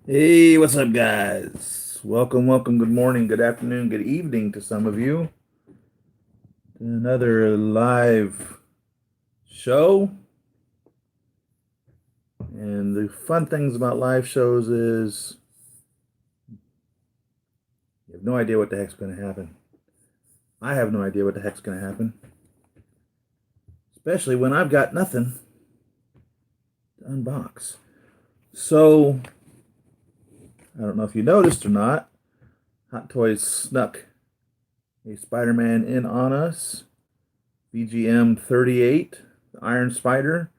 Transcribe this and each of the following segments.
Hey, what's up, guys? Welcome. Good morning, good afternoon, good evening to some of you. Another live show. And the fun things about live shows is you have no idea what the heck's going to happen. I have no idea what the heck's going to happen, especially when I've got nothing to unbox. So, I don't know if you noticed or not, Hot Toys snuck a Spider-Man in on us. VGM 38, the Iron Spider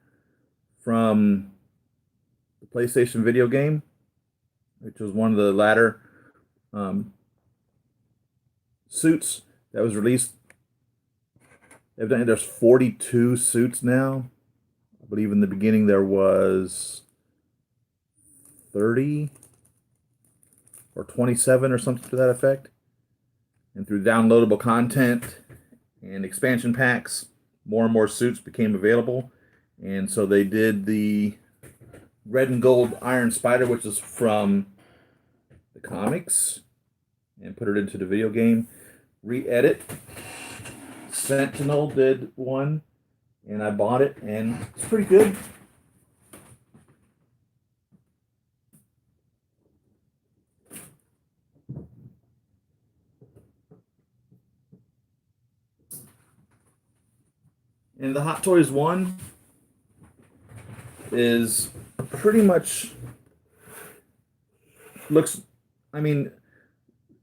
from the PlayStation video game, which was one of the latter um, suits that was released. Evidently, there's 42 suits now. I believe in the beginning there was 30 or 27 or something to that effect. And through downloadable content and expansion packs, more and more suits became available. And so they did the red and gold Iron Spider, which is from the comics, and put it into the video game. Re-edit. Sentinel did one, and I bought it, and it's pretty good. And the Hot Toys one is pretty much looks, I mean,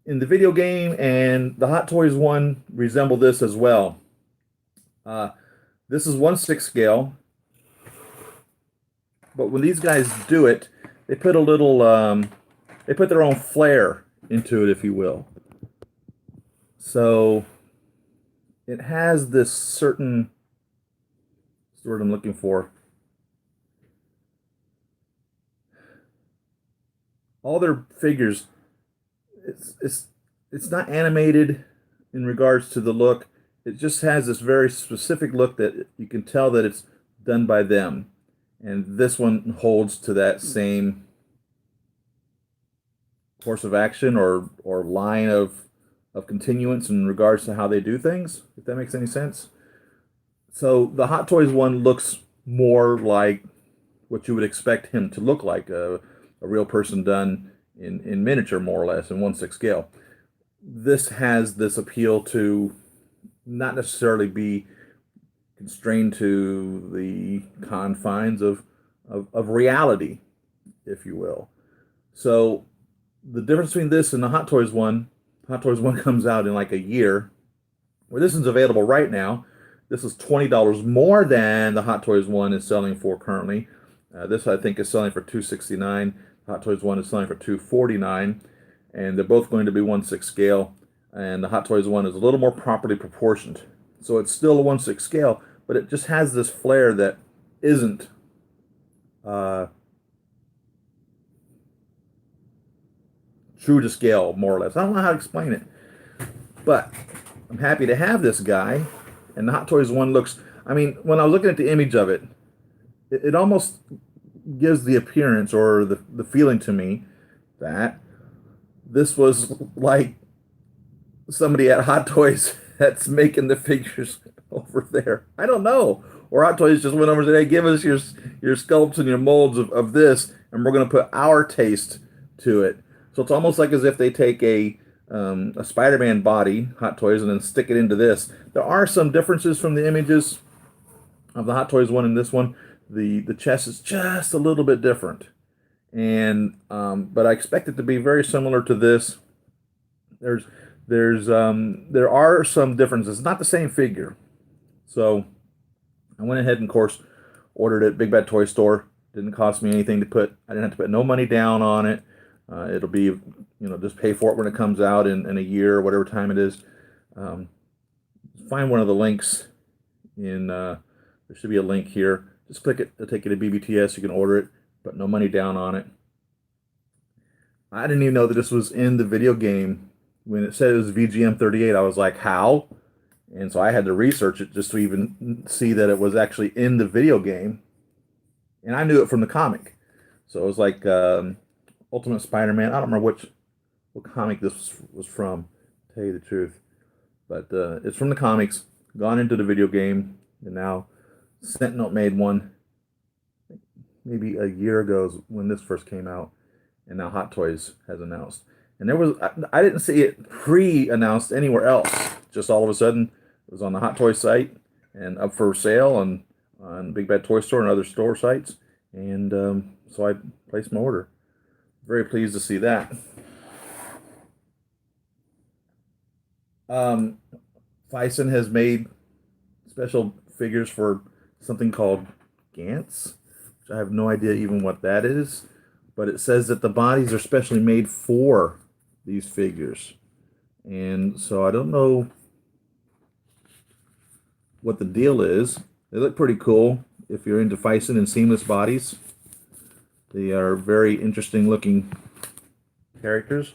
in the video game and the Hot Toys one resemble this as well. This is 1/6 scale, but when these guys do it, they put a little, they put their own flair into it, if you will. So it has this certain, what's the word I'm looking for? All their figures, it's not animated in regards to the look. It just has this very specific look that you can tell that it's done by them. And this one holds to that same course of action or line of continuance in regards to how they do things, if that makes any sense. So the Hot Toys one looks more like what you would expect him to look like, a real person done in miniature, more or less, in 1/6 scale. This has this appeal to not necessarily be constrained to the confines of reality, if you will. So the difference between this and the Hot Toys one comes out in like a year, where this is available right now. This is $20 more than the Hot Toys one is selling for currently. This I think is selling for $269. Hot Toys one is selling for $249, and they're both going to be 1/6 scale. And the Hot Toys one is a little more properly proportioned. So it's still a 1/6 scale, but it just has this flair that isn't uh, true to scale, more or less. I don't know how to explain it, but I'm happy to have this guy. And the Hot Toys one looks, I mean, when I was looking at the image of it, it almost gives the appearance or the feeling to me that this was like somebody at Hot Toys that's making the figures over there. I don't know. Or Hot Toys just went over and said, hey, give us your sculpts and your molds of this, and we're going to put our taste to it. So it's almost like as if they take a Spider-Man body, Hot Toys, and then stick it into this. There are some differences from the images of the Hot Toys one and this one. The chest is just a little bit different, and but I expect it to be very similar to this. There are some differences. It's not the same figure, so I went ahead and, of course, ordered it at Big Bad Toy Store. Didn't cost me anything to put. I didn't have to put no money down on it. It'll be, just pay for it when it comes out in a year or whatever time it is. Find one of the links in. There should be a link here. Just click it. It'll take you to BBTS. You can order it, but no money down on it. I didn't even know that this was in the video game. When it said it was VGM 38, I was like, how? And so I had to research it just to even see that it was actually in the video game. And I knew it from the comic. So it was like Ultimate Spider-Man. I don't remember what comic this was from, to tell you the truth. But it's from the comics, gone into the video game, and now Sentinel made one maybe a year ago when this first came out, and now Hot Toys has announced. And there was I didn't see it pre-announced anywhere else. Just all of a sudden, it was on the Hot Toys site and up for sale on Big Bad Toy Store and other store sites. And so I placed my order. Very pleased to see that. Um, Fison has made special figures for something called Gantz, which I have no idea even what that is. But it says that the bodies are specially made for these figures. And so I don't know what the deal is. They look pretty cool if you're into Fison and seamless bodies. They are very interesting looking characters.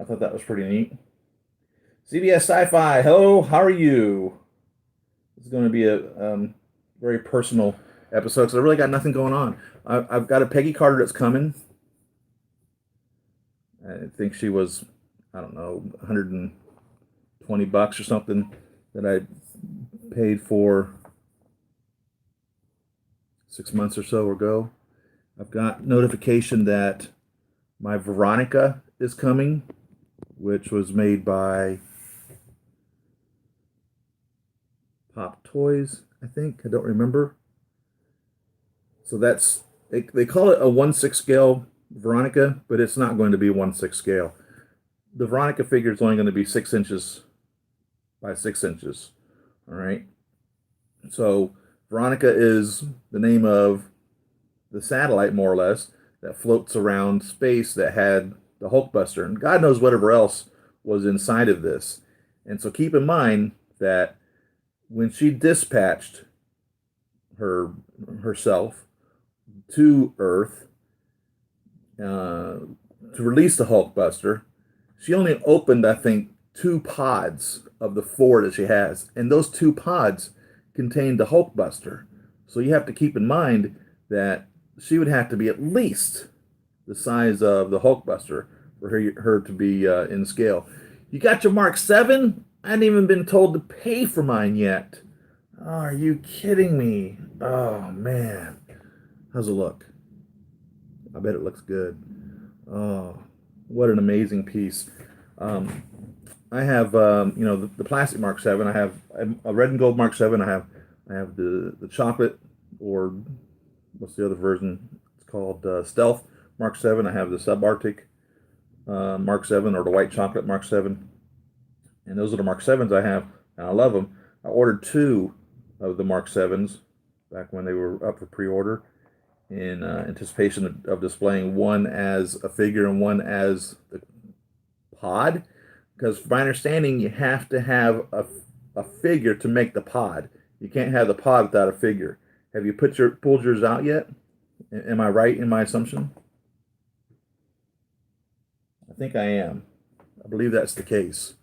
I thought that was pretty neat. CBS Sci-Fi, hello, how are you? This is going to be a very personal episode because I really got nothing going on. I've got a Peggy Carter that's coming. I think she was, I don't know, $120 or something that I paid for 6 months or so ago. I've got notification that my Veronica is coming, which was made by Pop Toys, I think. I don't remember. So that's, they call it a 1/6 scale Veronica, but it's not going to be 1/6 scale. The Veronica figure is only going to be 6 inches by 6 inches. All right. So Veronica is the name of the satellite, more or less, that floats around space that had the Hulkbuster, and God knows whatever else was inside of this. And so keep in mind that when she dispatched herself to Earth to release the Hulkbuster, she only opened, I think, 2 pods of the 4 that she has, and those 2 pods contained the Hulkbuster. So you have to keep in mind that she would have to be at least the size of the Hulkbuster for her to be in scale. You got your Mark 7? I hadn't even been told to pay for mine yet. Oh, are you kidding me? Oh, man. How's it look? I bet it looks good. Oh, what an amazing piece. I have, the plastic Mark 7. I have a red and gold Mark 7. I have the chocolate, or what's the other version? It's called Stealth Mark 7. I have the subarctic Mark 7, or the white chocolate Mark 7. And those are the Mark 7s I have, and I love them. I ordered 2 of the Mark 7s back when they were up for pre-order in anticipation of displaying one as a figure and one as the pod. Because from my understanding, you have to have a figure to make the pod. You can't have the pod without a figure. Have you pulled yours out yet? Am I right in my assumption? I think I am. I believe that's the case.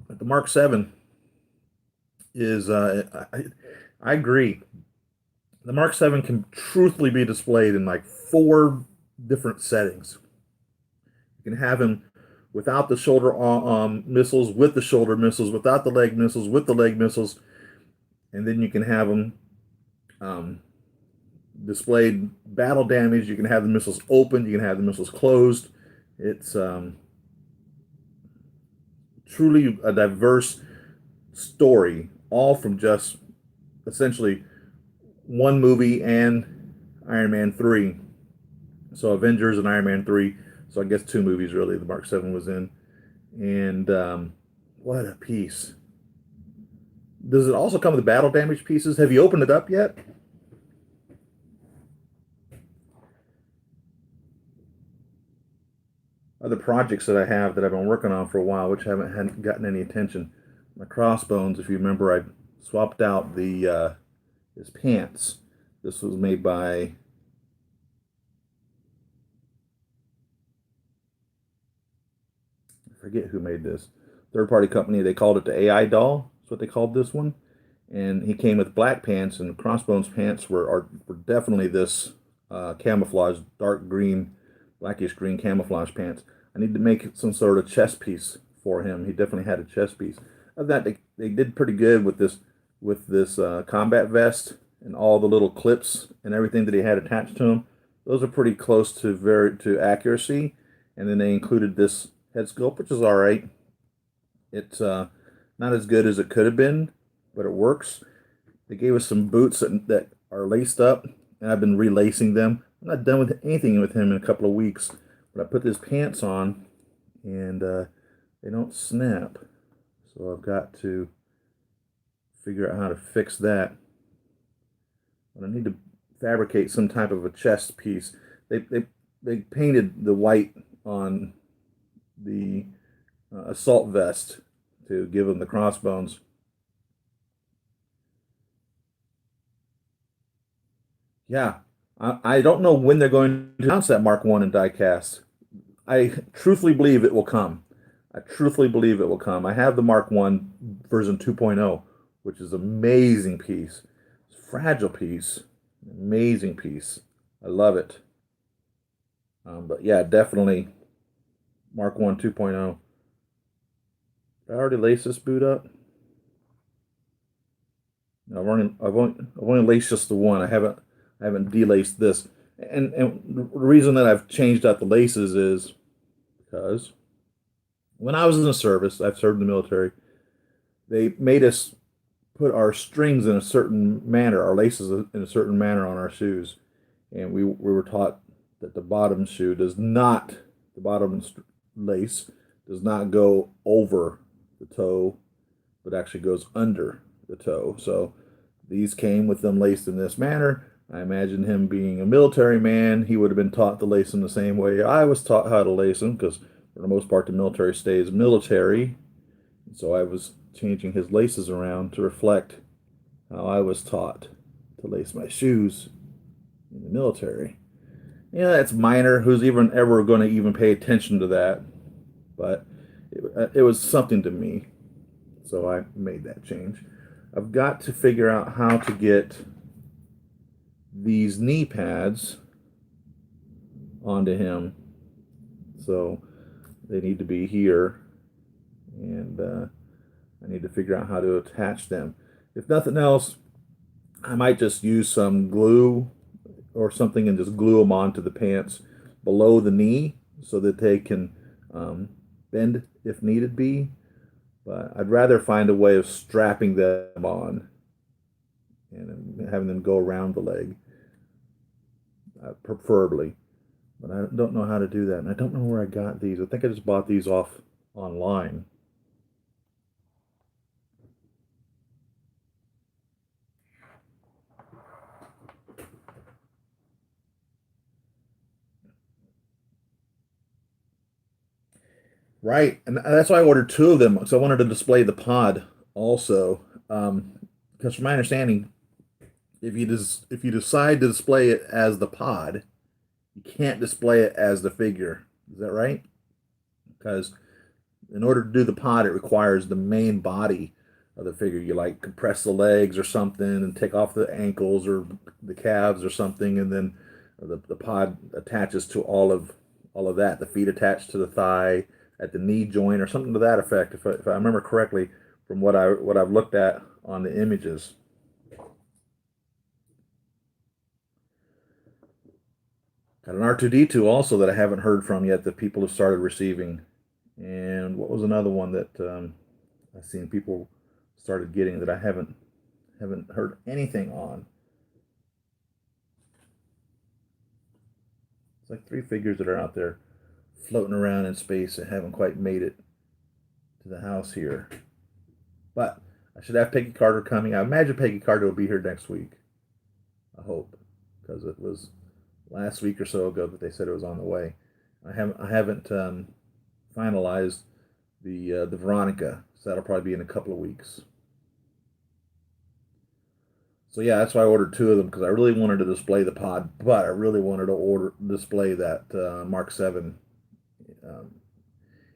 But the Mark 7 is, I agree. The Mark 7 can truthfully be displayed in like 4 different settings. You can have him without the shoulder missiles, with the shoulder missiles, without the leg missiles, with the leg missiles, and then you can have them displayed battle damage. You can have the missiles open. You can have the missiles closed. It's truly a diverse story, all from just essentially one movie and Iron Man 3. So Avengers and Iron Man 3. So I guess 2 movies really the Mark 7 was in. And what a piece. Does it also come with battle damage pieces? Have you opened it up yet? Other projects that I have that I've been working on for a while, which hadn't gotten any attention. My crossbones, if you remember, I swapped out the his pants. This was made by I forget who made this. Third party company. They called it the AI doll. That's what they called this one. And he came with black pants, and Crossbones pants were definitely this camouflage, dark green, blackish green camouflage pants. I need to make some sort of chest piece for him. He definitely had a chest piece. Of that, they did pretty good with this combat vest and all the little clips and everything that he had attached to him. Those are pretty close to accuracy. And then they included this head sculpt, which is all right. It's not as good as it could have been, but it works. They gave us some boots that are laced up, and I've been relacing them. I'm not done with anything with him in a couple of weeks, but I put his pants on, and they don't snap. So I've got to figure out how to fix that. But I need to fabricate some type of a chest piece. They painted the white on the assault vest to give him the crossbones. Yeah, I don't know when they're going to announce that Mark 1 in diecast. I truthfully believe it will come. I truthfully believe it will come. I have the Mark 1 version 2.0, which is an amazing piece. It's a fragile piece, amazing piece. I love it. But yeah, definitely Mark 1 2.0. Did I already lace this boot up? No, I've only laced just the one. I haven't delaced this. And the reason that I've changed out the laces is because when I was in the service, I've served in the military, they made us put our strings in a certain manner, our laces in a certain manner on our shoes. And we were taught that the bottom lace does not go over the toe, but actually goes under the toe. So these came with them laced in this manner. I imagine him being a military man, he would have been taught to lace them the same way I was taught how to lace them, because for the most part the military stays military. So I was changing his laces around to reflect how I was taught to lace my shoes in the military. Yeah, that's minor. Who's even ever going to even pay attention to that? But it was something to me. So I made that change. I've got to figure out how to get these knee pads onto him. So they need to be here. And I need to figure out how to attach them. If nothing else, I might just use some glue or something and just glue them onto the pants below the knee so that they can bend if needed be. But I'd rather find a way of strapping them on and having them go around the leg, preferably. But I don't know how to do that, and I don't know where I got these. I think I just bought these off online. Right, and that's why I ordered two of them because I wanted to display the pod also. Because from my understanding, if you decide to display it as the pod, you can't display it as the figure. Is that right? Because in order to do the pod, it requires the main body of the figure. You like compress the legs or something and take off the ankles or the calves or something, and then the pod attaches to all of that. The feet attached to the thigh at the knee joint or something to that effect, if I remember correctly from what I've looked at on the images. Got an R2D2 also that I haven't heard from yet that people have started receiving. And what was another one that I've seen people started getting that I haven't heard anything on? It's like three figures that are out there floating around in space and haven't quite made it to the house here. But I should have Peggy Carter coming. I imagine Peggy Carter will be here next week. I hope, because it was last week or so ago that they said it was on the way. I haven't finalized the Veronica, so that'll probably be in a couple of weeks. So yeah, that's why I ordered two of them because I really wanted to display the pod, but I really wanted to display that Mark 7. Um,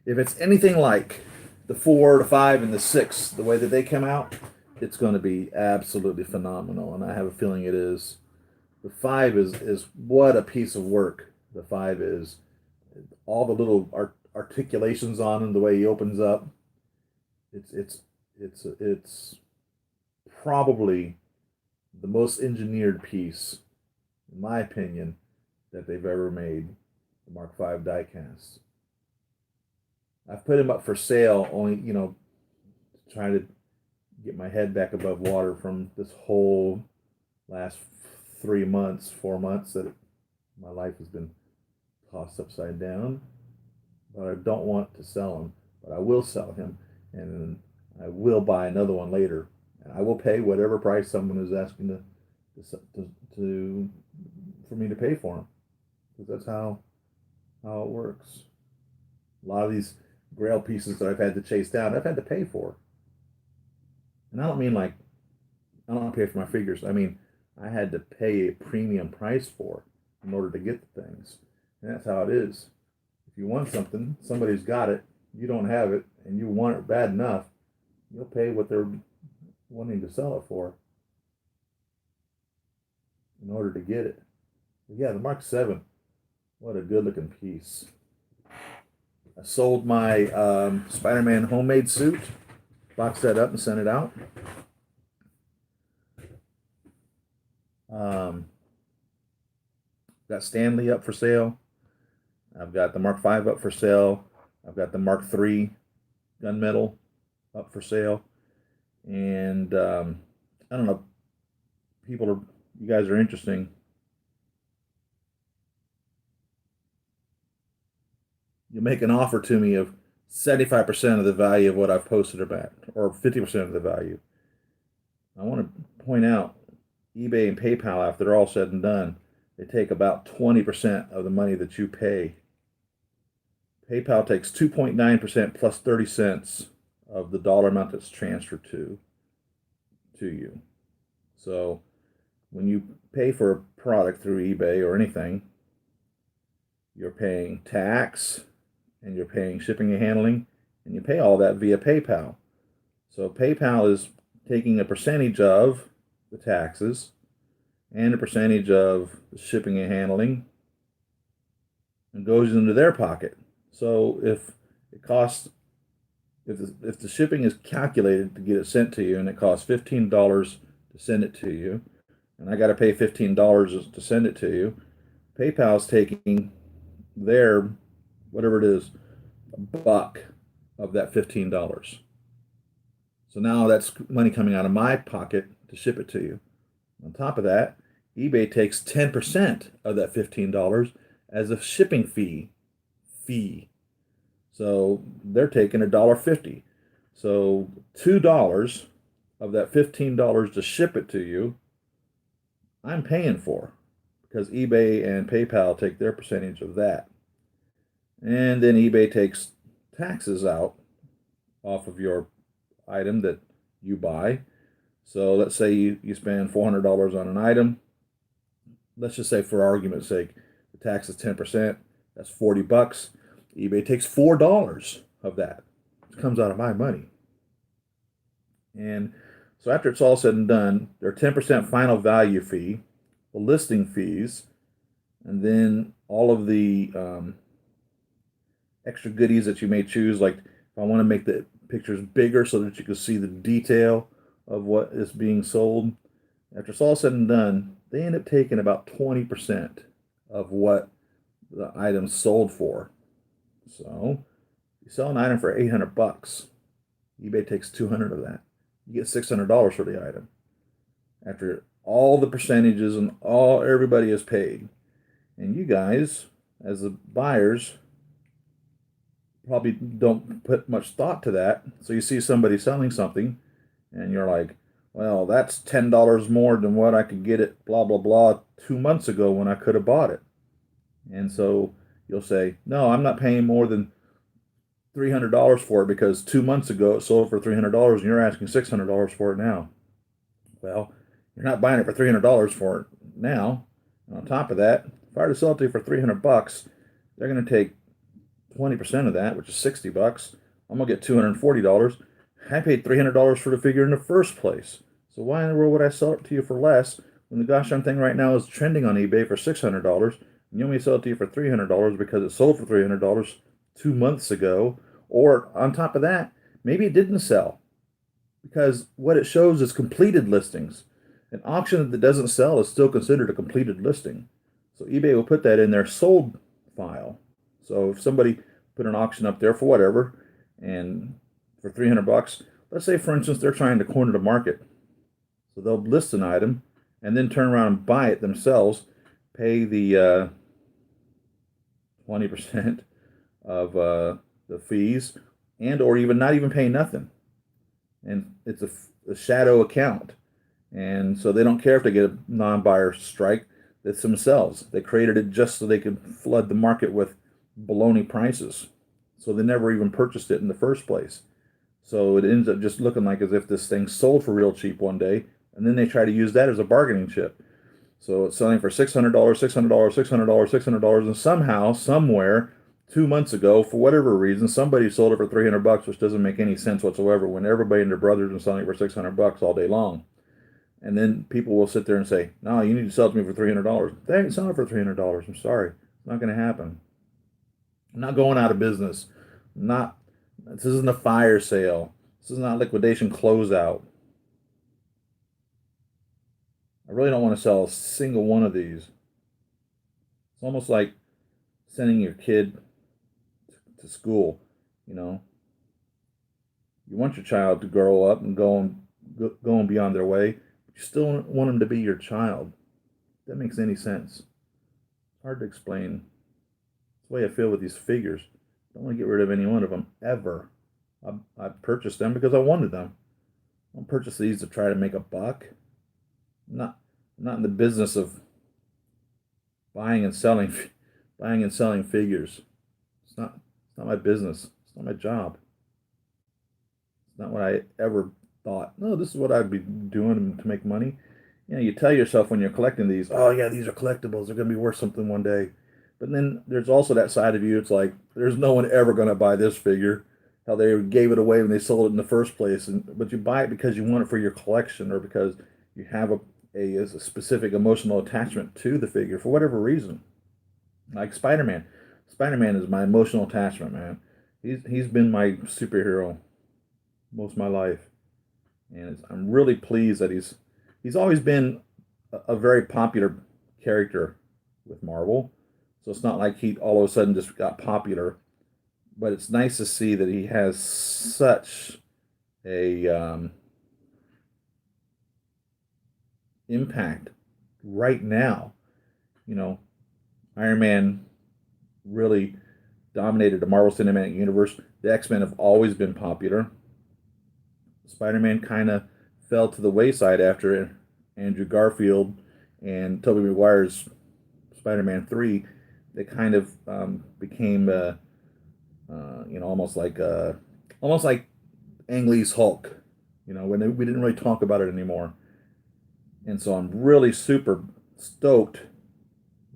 if it's anything like the 4, the 5, and the 6, the way that they come out, it's going to be absolutely phenomenal, and I have a feeling it is. The 5 is what a piece of work. The 5 is all the little articulations on him, the way he opens up. It's probably the most engineered piece, in my opinion, that they've ever made. The Mark V diecast. I've put him up for sale only, trying to get my head back above water from this whole last 3 months, 4 months that my life has been tossed upside down. But I don't want to sell him, but I will sell him, and I will buy another one later, and I will pay whatever price someone is asking to for me to pay for him, because that's how it works. A lot of these Grail pieces that I've had to chase down, I've had to pay for. And I don't mean like, I don't pay for my figures. I mean, I had to pay a premium price for in order to get the things. And that's how it is. If you want something, somebody's got it, you don't have it, and you want it bad enough, you'll pay what they're wanting to sell it for in order to get it. But yeah, the Mark 7, what a good looking piece. I sold my Spider-Man homemade suit, boxed that up and sent it out. Got Stanley up for sale. I've got the Mark V up for sale. I've got the Mark III gunmetal up for sale. And I don't know, you guys are interesting. You make an offer to me of 75% of the value of what I've posted about, or 50% of the value. I want to point out, eBay and PayPal, after they're all said and done, they take about 20% of the money that you pay. PayPal takes 2.9% plus 30 cents of the dollar amount that's transferred to you. So when you pay for a product through eBay or anything, you're paying tax, and you're paying shipping and handling, and you pay all that via PayPal. So PayPal is taking a percentage of the taxes and a percentage of the shipping and handling and goes into their pocket. So if it costs, if the shipping is calculated to get it sent to you and it costs $15 to send it to you, and I got to pay $15 to send it to you, PayPal's taking their, whatever it is, a buck of that $15. So now that's money coming out of my pocket to ship it to you. On top of that, eBay takes 10% of that $15 as a shipping fee. So they're taking $1.50. So $2 of that $15 to ship it to you, I'm paying for, because eBay and PayPal take their percentage of that. And then eBay takes taxes out off of your item that you buy. So let's say you spend $400 on an item. Let's just say, for argument's sake, the tax is 10%. That's 40 bucks. eBay takes $4 of that. It comes out of my money. And so after it's all said and done, their 10% final value fee, the listing fees, and then all of the extra goodies that you may choose, like if I want to make the pictures bigger so that you can see the detail of what is being sold. After it's all said and done, they end up taking about 20% of what the item's sold for. So you sell an item for 800 bucks. eBay takes 200 of that. You get $600 for the item. After all the percentages and everybody is paid. And you guys, as the buyers, probably don't put much thought to that. So you see somebody selling something, and you're like, well, that's $10 more than what I could get it, blah, blah, blah, 2 months ago when I could have bought it. And so you'll say, no, I'm not paying more than $300 for it because 2 months ago it sold for $300 and you're asking $600 for it now. Well, you're not buying it for $300 for it now. And on top of that, if I were to sell it to you for 300 bucks, they're going to take 20% of that, which is 60 bucks. I'm gonna get $240. I paid $300 for the figure in the first place. So why in the world would I sell it to you for less when the gosh darn thing right now is trending on eBay for $600, and you only sell it to you for $300 because it sold for $300 2 months ago? Or on top of that, maybe it didn't sell because what it shows is completed listings. An auction that doesn't sell is still considered a completed listing. So eBay will put that in their sold file. So if somebody put an auction up there for whatever, and for $300, let's say for instance they're trying to corner the market, so they'll list an item and then turn around and buy it themselves, pay the 20% of the fees, and or even not even pay nothing, and it's a shadow account, and so they don't care if they get a non-buyer strike. It's themselves. They created it just so they could flood the market with baloney prices. So they never even purchased it in the first place. So it ends up just looking like as if this thing sold for real cheap one day, and then they try to use that as a bargaining chip. So it's selling for $600, $600, $600, $600, and somehow, somewhere, 2 months ago, for whatever reason, somebody sold it for $300, which doesn't make any sense whatsoever when everybody and their brothers are selling it for $600 all day long. And then people will sit there and say, "No, you need to sell it to me for $300." They ain't selling it for $300. I'm sorry, it's not going to happen. I'm not going out of business. I'm not. This isn't a fire sale. This is not liquidation closeout. I really don't want to sell a single one of these. It's almost like sending your kid to school. You know, you want your child to grow up and going beyond their way, but you still want them to be your child. If that makes any sense. It's hard to explain. It's the way I feel with these figures. I don't want to get rid of any one of them ever. I purchased them because I wanted them. I don't purchase these to try to make a buck. I'm not in the business of buying and selling buying and selling figures. It's not my business. It's not my job. It's not what I ever thought. No, this is what I'd be doing to make money. You tell yourself when you're collecting these, oh yeah, these are collectibles. They're going to be worth something one day. But then there's also that side of you. It's like there's no one ever going to buy this figure. How they gave it away when they sold it in the first place, but you buy it because you want it for your collection or because you have a specific emotional attachment to the figure for whatever reason. Like Spider-Man. Spider-Man is my emotional attachment, man. He's been my superhero most of my life, and I'm really pleased that he's always been a very popular character with Marvel. So it's not like he all of a sudden just got popular, but it's nice to see that he has such a impact right now. You know, Iron Man really dominated the Marvel Cinematic Universe. The X-Men have always been popular. Spider-Man kind of fell to the wayside after Andrew Garfield and Tobey Maguire's Spider-Man 3. They kind of became, almost like Ang Lee's Hulk. When we didn't really talk about it anymore. And so I'm really super stoked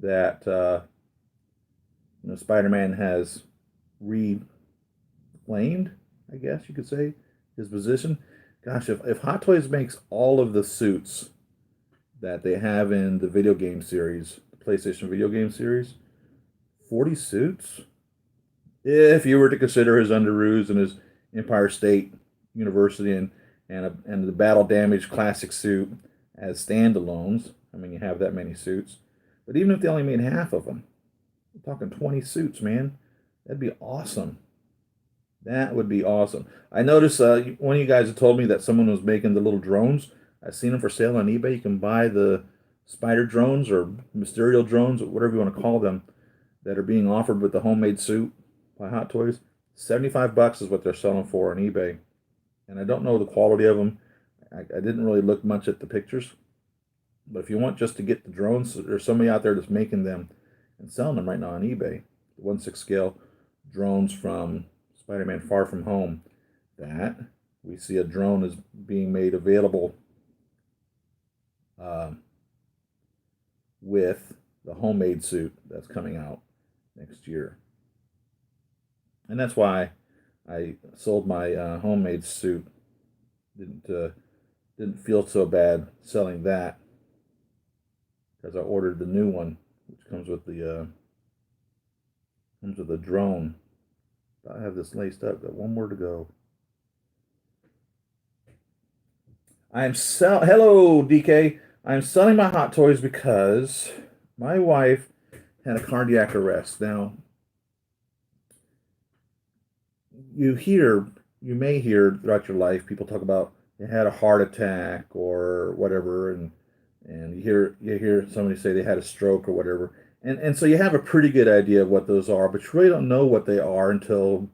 that Spider-Man has reclaimed, I guess you could say, his position. Gosh, if Hot Toys makes all of the suits that they have in the video game series, the PlayStation video game series, 40 suits? If you were to consider his underoos and his Empire State University and the Battle Damage Classic suit as standalones, I mean, you have that many suits. But even if they only made half of them, we're talking 20 suits, man. That'd be awesome. That would be awesome. I noticed one of you guys had told me that someone was making the little drones. I've seen them for sale on eBay. You can buy the spider drones or Mysterio drones, or whatever you want to call them, that are being offered with the homemade suit by Hot Toys. $75 is what they're selling for on eBay. And I don't know the quality of them. I didn't really look much at the pictures. But if you want just to get the drones, there's somebody out there that's making them and selling them right now on eBay. 1/6 scale drones from Spider-Man Far From Home. That we see a drone is being made available with the homemade suit that's coming out next year. And that's why I sold my homemade suit. Didn't didn't feel so bad selling that because I ordered the new one, which comes with a drone. I have this laced up. Got one more to go. Hello, DK. I'm selling my Hot Toys because my wife had a cardiac arrest. Now, you hear, you may hear throughout your life people talk about they had a heart attack or whatever, and you hear somebody say they had a stroke or whatever, and so you have a pretty good idea of what those are, but you really don't know what they are until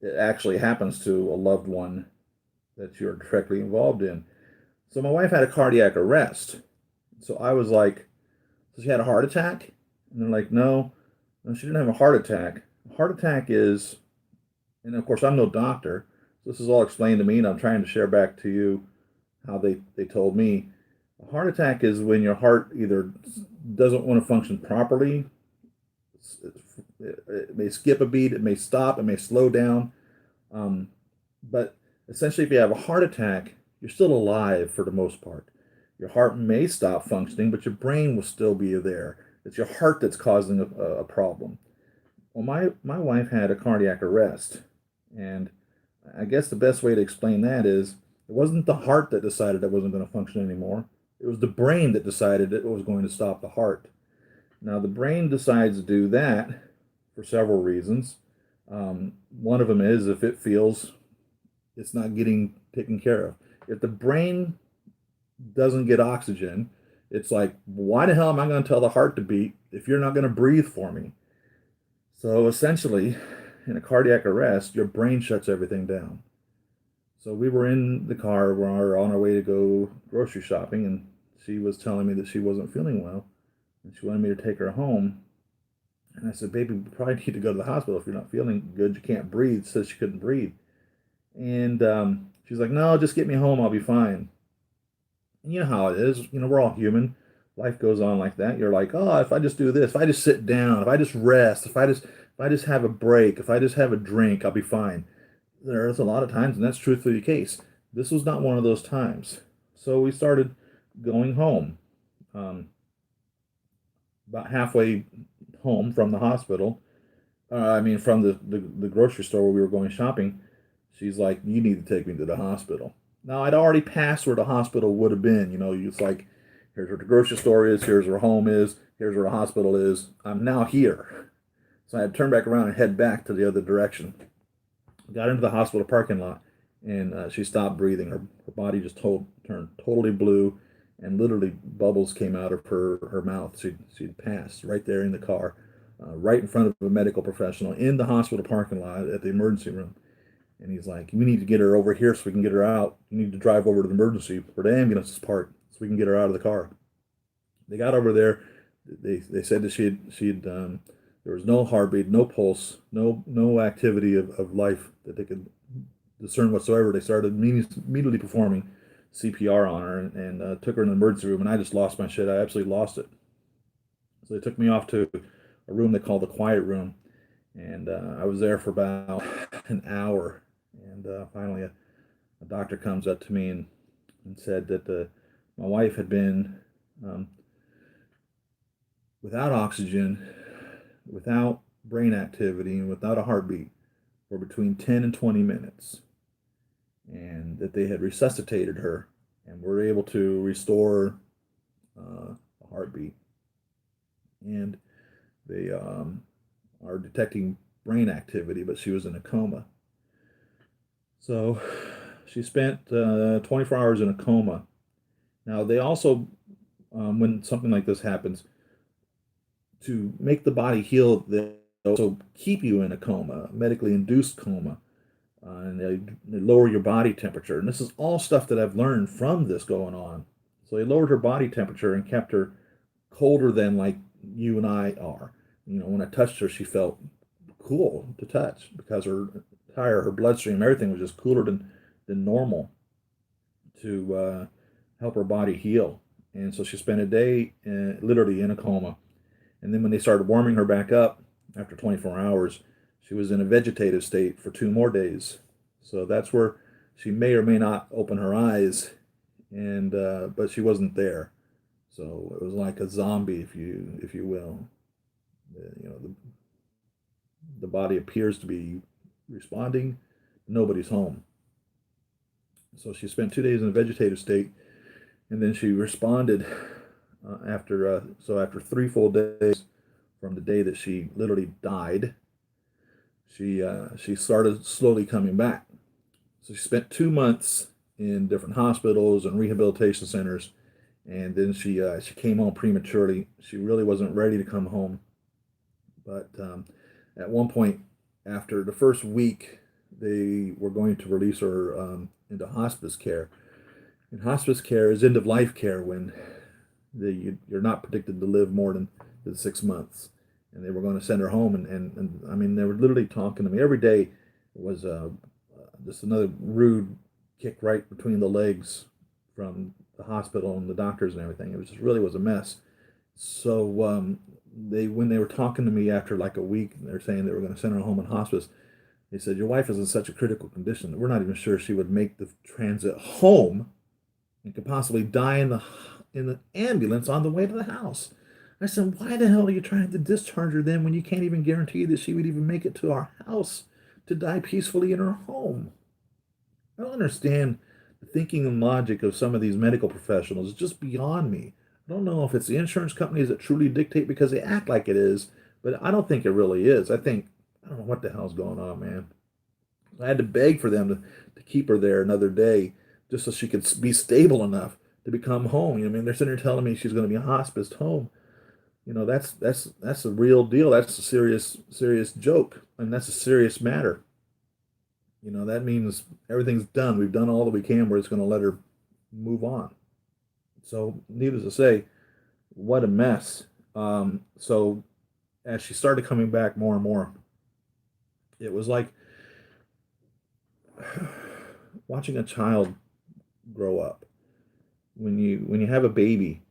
it actually happens to a loved one that you're directly involved in. So my wife had a cardiac arrest. So I was like, so she had a heart attack? And they're like, no, no, she didn't have a heart attack. A heart attack is, and of course I'm no doctor, so this is all explained to me, and I'm trying to share back to you how they told me. A heart attack is when your heart either doesn't want to function properly, it may skip a beat, it may stop, it may slow down. But essentially, if you have a heart attack, you're still alive for the most part. Your heart may stop functioning, but your brain will still be there. It's your heart that's causing a problem. Well, my wife had a cardiac arrest, and I guess the best way to explain that is it wasn't the heart that decided it wasn't going to function anymore. It was the brain that decided it was going to stop the heart. Now, the brain decides to do that for several reasons. One of them is if it feels it's not getting taken care of. If the brain doesn't get oxygen, it's like, why the hell am I going to tell the heart to beat if you're not going to breathe for me? So essentially, in a cardiac arrest, your brain shuts everything down. So we were in the car, we were on our way to go grocery shopping, and she was telling me that she wasn't feeling well, and she wanted me to take her home. And I said, baby, we probably need to go to the hospital if you're not feeling good. You can't breathe. She said she couldn't breathe. And she's like, no, just get me home. I'll be fine. And you know how it is. You know, we're all human. Life goes on like that. You're like, oh, if I just do this, if I just sit down, if I just rest, if I just have a break, if I just have a drink, I'll be fine. There's a lot of times, and that's truthfully the case. This was not one of those times. So we started going home. Um, about halfway home from the hospital, I mean, from the grocery store where we were going shopping, she's like, you need to take me to the hospital. Now, I'd already passed where the hospital would have been. You know, it's like, here's where the grocery store is, here's where home is, here's where the hospital is. I'm now here. So I had to turn back around and head back to the other direction. Got into the hospital parking lot, and she stopped breathing. Her body just turned totally blue, and literally bubbles came out of her mouth. She'd passed right there in the car, right in front of a medical professional in the hospital parking lot at the emergency room. And he's like, "You need to get her over here so we can get her out. You need to drive over to the emergency where the ambulance is parked so we can get her out of the car." They got over there. They said that she'd there was no heartbeat, no pulse, no activity of life that they could discern whatsoever. They started immediately performing CPR on her and took her in the emergency room. And I just lost my shit. I absolutely lost it. So they took me off to a room they call the quiet room, and I was there for about an hour. And finally, a doctor comes up to me and said that my wife had been um, without oxygen, without brain activity, and without a heartbeat for between 10 and 20 minutes, and that they had resuscitated her and were able to restore a heartbeat. And they are detecting brain activity, but she was in a coma. So she spent 24 hours in a coma. Now, they also, when something like this happens, to make the body heal, they also keep you in a coma, medically induced coma, and they lower your body temperature. And this is all stuff that I've learned from this going on. So they lowered her body temperature and kept her colder than like you and I are. You know, when I touched her, she felt cool to touch because her bloodstream, everything was just cooler than normal to help her body heal. And so she spent a day literally in a coma. And then when they started warming her back up after 24 hours, She was in a vegetative state for 2 more days. So that's where she may or may not open her eyes, and but she wasn't there. So it was like a zombie, if you will. The body appears to be responding. Nobody's home. So she spent 2 days in a vegetative state, and then she responded after 3 full days from the day that she literally died. She started slowly coming back. So she spent 2 months in different hospitals and rehabilitation centers, and then she came home prematurely. She really wasn't ready to come home, but at one point, after the first week, they were going to release her into hospice care. And hospice care is end of life care when you're not predicted to live more than 6 months. And they were going to send her home, and I mean, they were literally talking to me every day. It was just another rude kick right between the legs from the hospital and the doctors and everything. It was just really was a mess. So when they were talking to me after like a week, they're saying they were going to send her home in hospice. They said your wife is in such a critical condition that we're not even sure she would make the transit home and could possibly die in the ambulance on the way to the house. I said, why the hell are you trying to discharge her then when you can't even guarantee that she would even make it to our house to die peacefully in her home? I don't understand the thinking and logic of some of these medical professionals. It's just beyond me. I don't know if it's the insurance companies that truly dictate because they act like it is, but I don't think it really is. I don't know what the hell's going on, man. I had to beg for them to keep her there another day just so she could be stable enough to become home. You know, I mean, they're sitting there telling me she's going to be hospiced home. You know, that's a real deal. That's a serious joke, and that's a serious matter. You know, that means everything's done. We've done all that we can. We're just going to let her move on. So, needless to say, what a mess. So, as she started coming back more and more, it was like watching a child grow up. When you have a baby,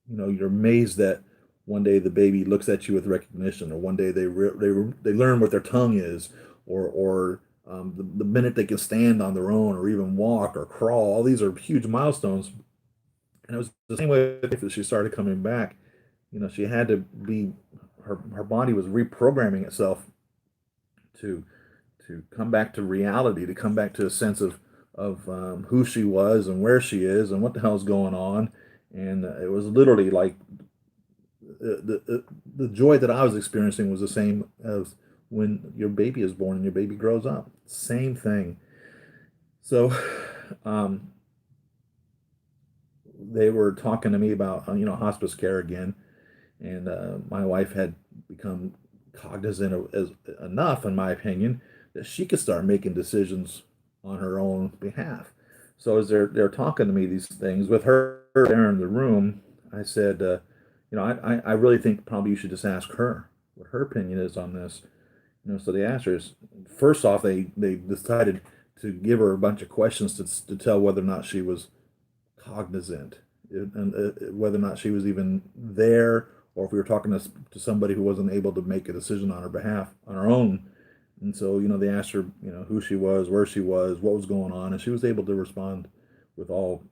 you know, you're amazed that one day the baby looks at you with recognition, or one day they learn what their tongue is, or the minute they can stand on their own, or even walk or crawl. All these are huge milestones, and it was the same way that she started coming back. You know, she had to be her body was reprogramming itself to come back to reality, to come back to a sense of who she was and where she is and what the hell's going on. And it was literally like the joy that I was experiencing was the same as when your baby is born and your baby grows up. Same thing. So um, they were talking to me about hospice care again, and my wife had become cognizant enough, in my opinion, that she could start making decisions on her own behalf. So as they're talking to me these things with her there in the room, I said, I really think probably you should just ask her what her opinion is on this. You know, so the answer is, first off, they decided to give her a bunch of questions to tell whether or not she was cognizant, and whether or not she was even there, or if we were talking to somebody who wasn't able to make a decision on her behalf on her own. And so, they asked her, who she was, where she was, what was going on, and she was able to respond with all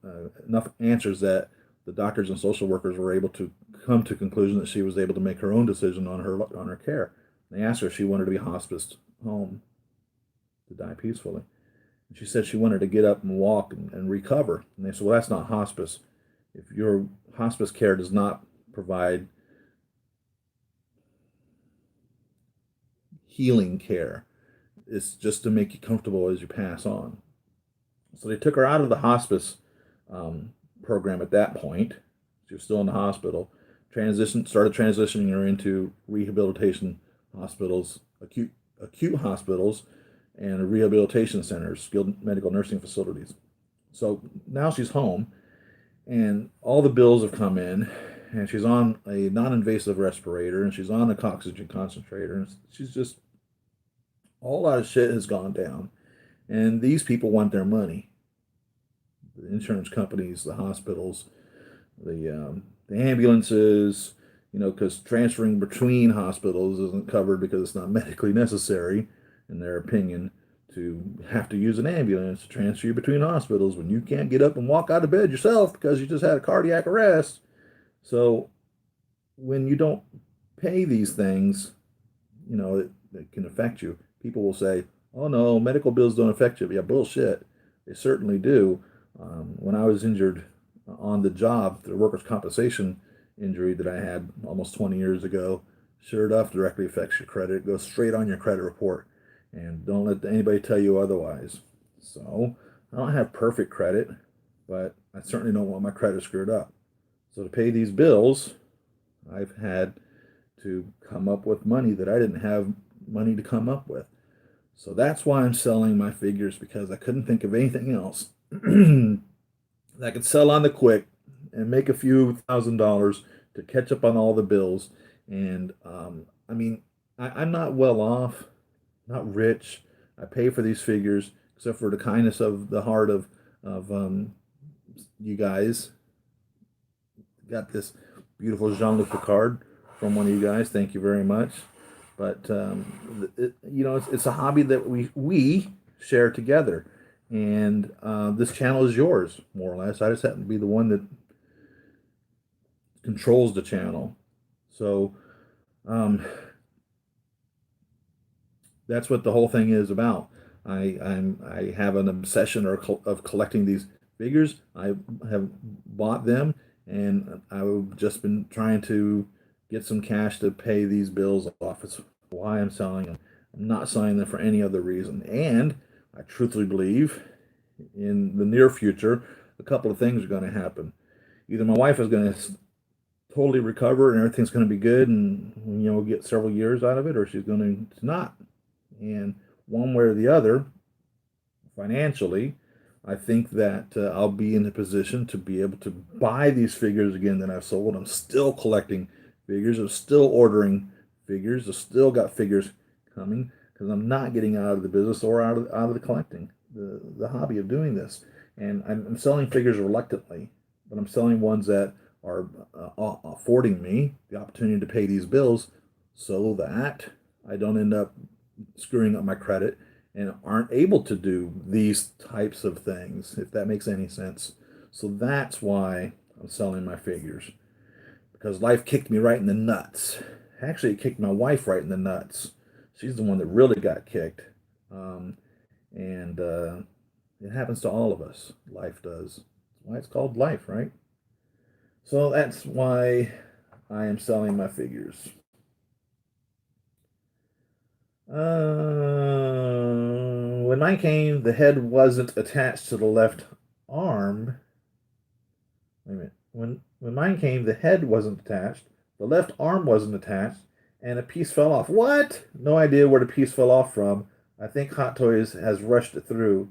enough answers that the doctors and social workers were able to come to conclusion that she was able to make her own decision on her care. They asked her if she wanted to be hospiced home to die peacefully. And she said she wanted to get up and walk and recover. And they said, well, that's not hospice. If your hospice care does not provide healing care, it's just to make you comfortable as you pass on. So they took her out of the hospice program at that point. She was still in the hospital. Started transitioning her into rehabilitation hospitals, acute hospitals, and rehabilitation centers, skilled medical nursing facilities. So now she's home, and all the bills have come in, and she's on a non-invasive respirator, and she's on a oxygen concentrator, and she's just a whole lot of shit has gone down, and these people want their money. The insurance companies, the hospitals, the ambulances, because transferring between hospitals isn't covered because it's not medically necessary, in their opinion, to have to use an ambulance to transfer you between hospitals when you can't get up and walk out of bed yourself because you just had a cardiac arrest. So when you don't pay these things, it can affect you. People will say, "Oh no, medical bills don't affect you." Yeah, bullshit. They certainly do. When I was injured on the job, the workers' compensation injury that I had almost 20 years ago, sure enough, directly affects your credit. It goes straight on your credit report, and don't let anybody tell you otherwise. So I don't have perfect credit, but I certainly don't want my credit screwed up. So to pay these bills, I've had to come up with money that I didn't have money to come up with. So that's why I'm selling my figures, because I couldn't think of anything else that I could sell on the quick and make a few $1,000s to catch up on all the bills. And I mean, I'm not well off, not rich. I pay for these figures, except for the kindness of the heart of you guys. Got this beautiful Jean-Luc Picard from one of you guys. Thank you very much. But it's a hobby that we share together, and this channel is yours, more or less. I just happen to be the one that controls the channel. So that's what the whole thing is about. I have an obsession of collecting these figures. I have bought them, and I've just been trying to get some cash to pay these bills off. It's why I'm selling them. I'm not selling them for any other reason. And I truthfully believe in the near future, a couple of things are going to happen. Either my wife is going to totally recover and everything's going to be good, and we'll get several years out of it, or she's going to not. And one way or the other, financially, I think that I'll be in a position to be able to buy these figures again that I've sold. I'm still collecting figures. I'm still ordering figures. I've still got figures coming because I'm not getting out of the business or out of the collecting, the hobby of doing this. And I'm selling figures reluctantly, but I'm selling ones that are affording me the opportunity to pay these bills so that I don't end up screwing up my credit and aren't able to do these types of things, if that makes any sense. So that's why I'm selling my figures, because life kicked me right in the nuts. Actually, it kicked my wife right in the nuts. She's the one that really got kicked. And it happens to all of us. Life does. That's why it's called life, right? So that's why I am selling my figures. When mine came, the head wasn't attached to the left arm. Wait a minute. When mine came, the head wasn't attached, the left arm wasn't attached, and a piece fell off. What? No idea where the piece fell off from. I think Hot Toys has rushed it through.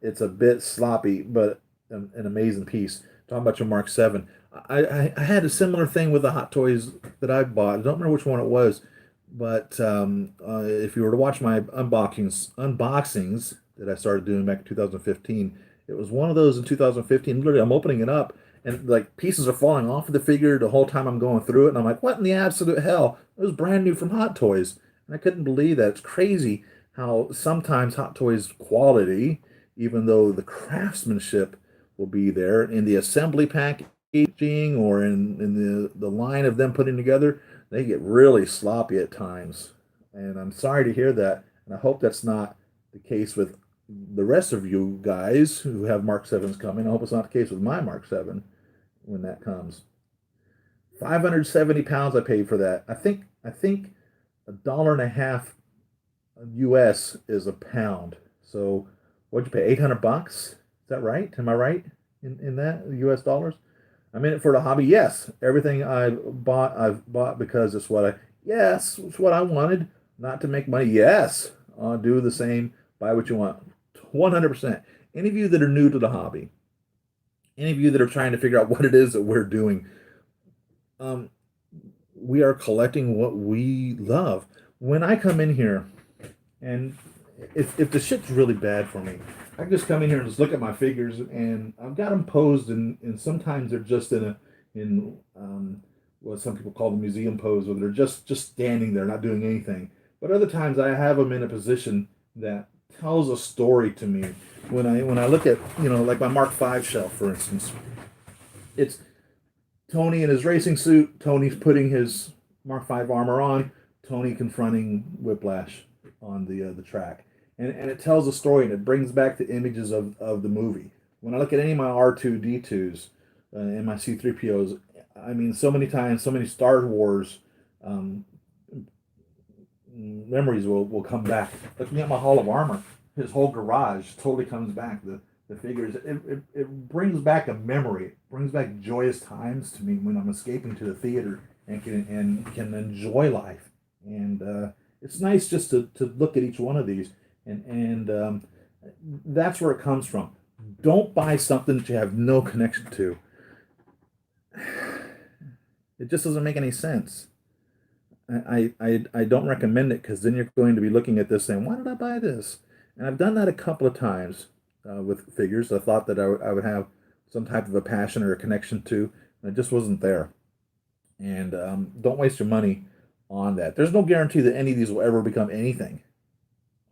It's a bit sloppy, but an amazing piece. Talking about your Mark 7. I had a similar thing with the Hot Toys that I bought. I don't remember which one it was. But if you were to watch my unboxings that I started doing back in 2015, it was one of those in 2015. Literally, I'm opening it up, and like pieces are falling off of the figure the whole time I'm going through it, and I'm like, "What in the absolute hell?" It was brand new from Hot Toys, and I couldn't believe that. It's crazy how sometimes Hot Toys quality, even though the craftsmanship will be there in the assembly packaging or in the line of them putting together, they get really sloppy at times. And I'm sorry to hear that. And I hope that's not the case with the rest of you guys who have Mark 7s coming. I hope it's not the case with my Mark 7 when that comes. 570 pounds I paid for that. I think $1.50 US is a pound. So what'd you pay? 800 bucks? Is that right? Am I right in that US dollars? I'm in it for the hobby. Yes, everything I've bought because it's what yes, it's what I wanted. Not to make money. Yes, do the same. Buy what you want. 100%. Any of you that are new to the hobby, any of you that are trying to figure out what it is that we're doing, we are collecting what we love. When I come in here, and if the shit's really bad for me, I can just come in here and just look at my figures, and I've got them posed, and sometimes they're just in what some people call the museum pose, where they're just standing there, not doing anything. But other times I have them in a position that tells a story to me. When I look at, like my Mark V shelf, for instance, it's Tony in his racing suit. Tony's putting his Mark V armor on. Tony confronting Whiplash on the track, and it tells a story, and it brings back the images of the movie. When I look at any of my R2D2s and my C3POs, I mean, so many times, so many Star Wars um, memories will come back. Looking at my Hall of Armor, his whole garage totally comes back. The figures, it brings back a memory. It brings back joyous times to me when I'm escaping to the theater and can enjoy life. And it's nice just to look at each one of these, and that's where it comes from. Don't buy something that you have no connection to. It just doesn't make any sense. I don't recommend it, because then you're going to be looking at this saying, why did I buy this? And I've done that a couple of times with figures. I thought that I would have some type of a passion or a connection to, and it just wasn't there. And don't waste your money on that. There's no guarantee that any of these will ever become anything.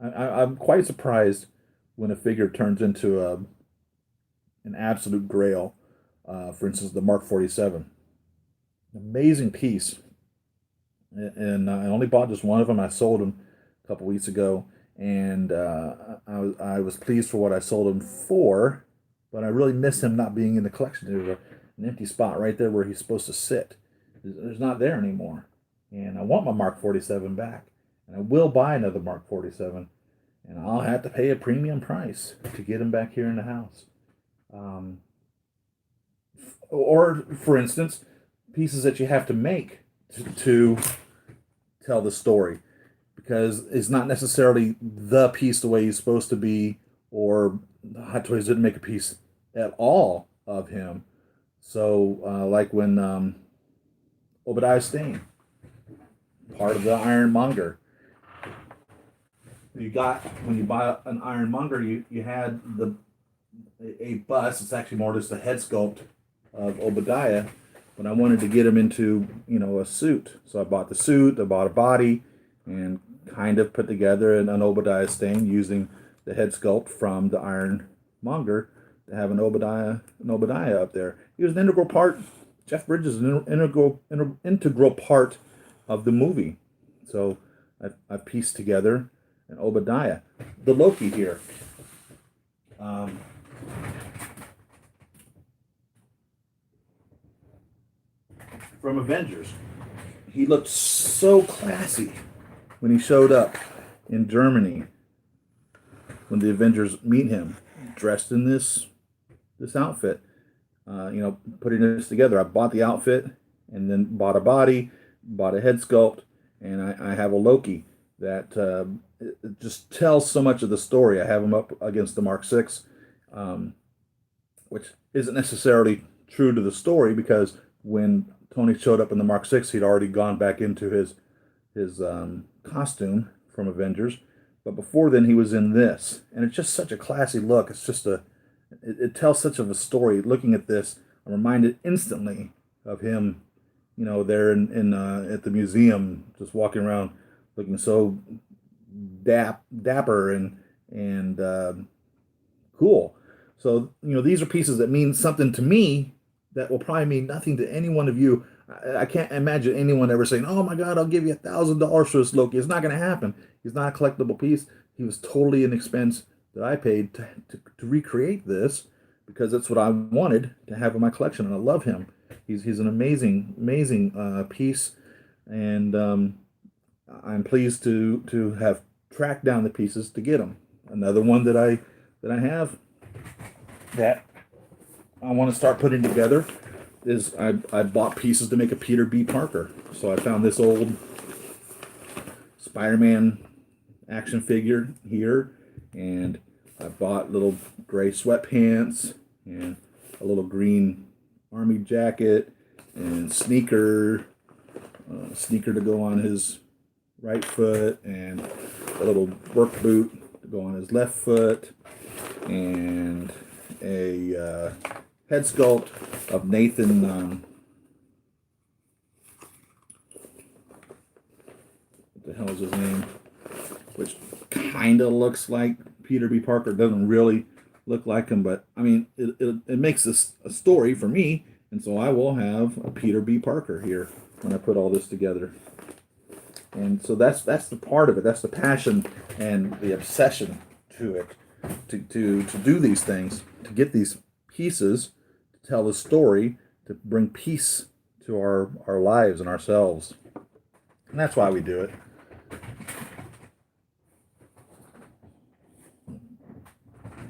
I'm quite surprised when a figure turns into an absolute grail. For instance, the Mark 47. Amazing piece. And I only bought just one of them. I sold them a couple weeks ago, and I was pleased for what I sold him for, but I really miss him not being in the collection. There's an empty spot right there where he's supposed to sit. There's not there anymore, and I want my Mark 47 back, and I will buy another Mark 47, and I'll have to pay a premium price to get him back here in the house. Or, for instance, pieces that you have to make to tell the story, because it's not necessarily the piece the way he's supposed to be, or Hot Toys didn't make a piece at all of him. So, like when Obadiah Stane, part of the Ironmonger, when you buy an Ironmonger, you had a bust. It's actually more just a head sculpt of Obadiah, but I wanted to get him into, a suit. So I bought the suit, I bought a body, and kind of put together an Obadiah Stane using the head sculpt from the Ironmonger to have an Obadiah up there. He was an integral part. Jeff Bridges is an integral part of the movie. So I pieced together an Obadiah. The Loki here. From Avengers. He looked so classy when he showed up in Germany, when the Avengers meet him, dressed in this outfit. Putting this together. I bought the outfit and then bought a body, bought a head sculpt, and I have a Loki that it just tells so much of the story. I have him up against the Mark VI, which isn't necessarily true to the story, because when Tony showed up in the Mark VI, he'd already gone back into his costume from Avengers. But before then, he was in this, and it's just such a classy look. It's just it tells such of a story. Looking at this, I'm reminded instantly of him, there in at the museum, just walking around, looking so dapper and cool. So these are pieces that mean something to me that will probably mean nothing to any one of you. I can't imagine anyone ever saying, "Oh my God, I'll give you $1,000 for this Loki." It's not going to happen. He's not a collectible piece. He was totally an expense that I paid to recreate this, because that's what I wanted to have in my collection, and I love him. He's an amazing piece, and I'm pleased to have tracked down the pieces to get them. Another one that I have that I want to start putting together is I bought pieces to make a Peter B. Parker. So I found this old Spider-Man action figure here, and I bought little gray sweatpants and a little green army jacket and sneaker to go on his right foot, and a little work boot to go on his left foot, and a head sculpt of Nathan what the hell is his name? Which kind of looks like Peter B. Parker. Doesn't really look like him, but I mean, it makes this a story for me, and so I will have a Peter B. Parker here when I put all this together. And so that's the part of it. That's the passion and the obsession to it, to do these things, to get these pieces, to tell the story, to bring peace to our lives and ourselves. And that's why we do it.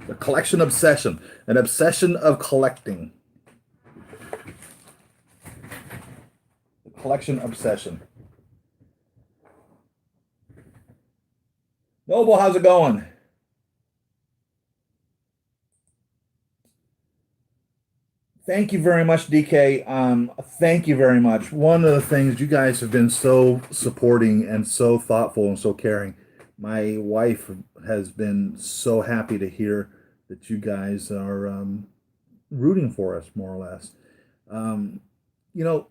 The collection obsession, an obsession of collecting. The collection obsession. Noble, how's it going? Thank you very much, DK. Thank you very much. One of the things you guys have been so supporting and so thoughtful and so caring. My wife has been so happy to hear that you guys are rooting for us, more or less. Um, you know,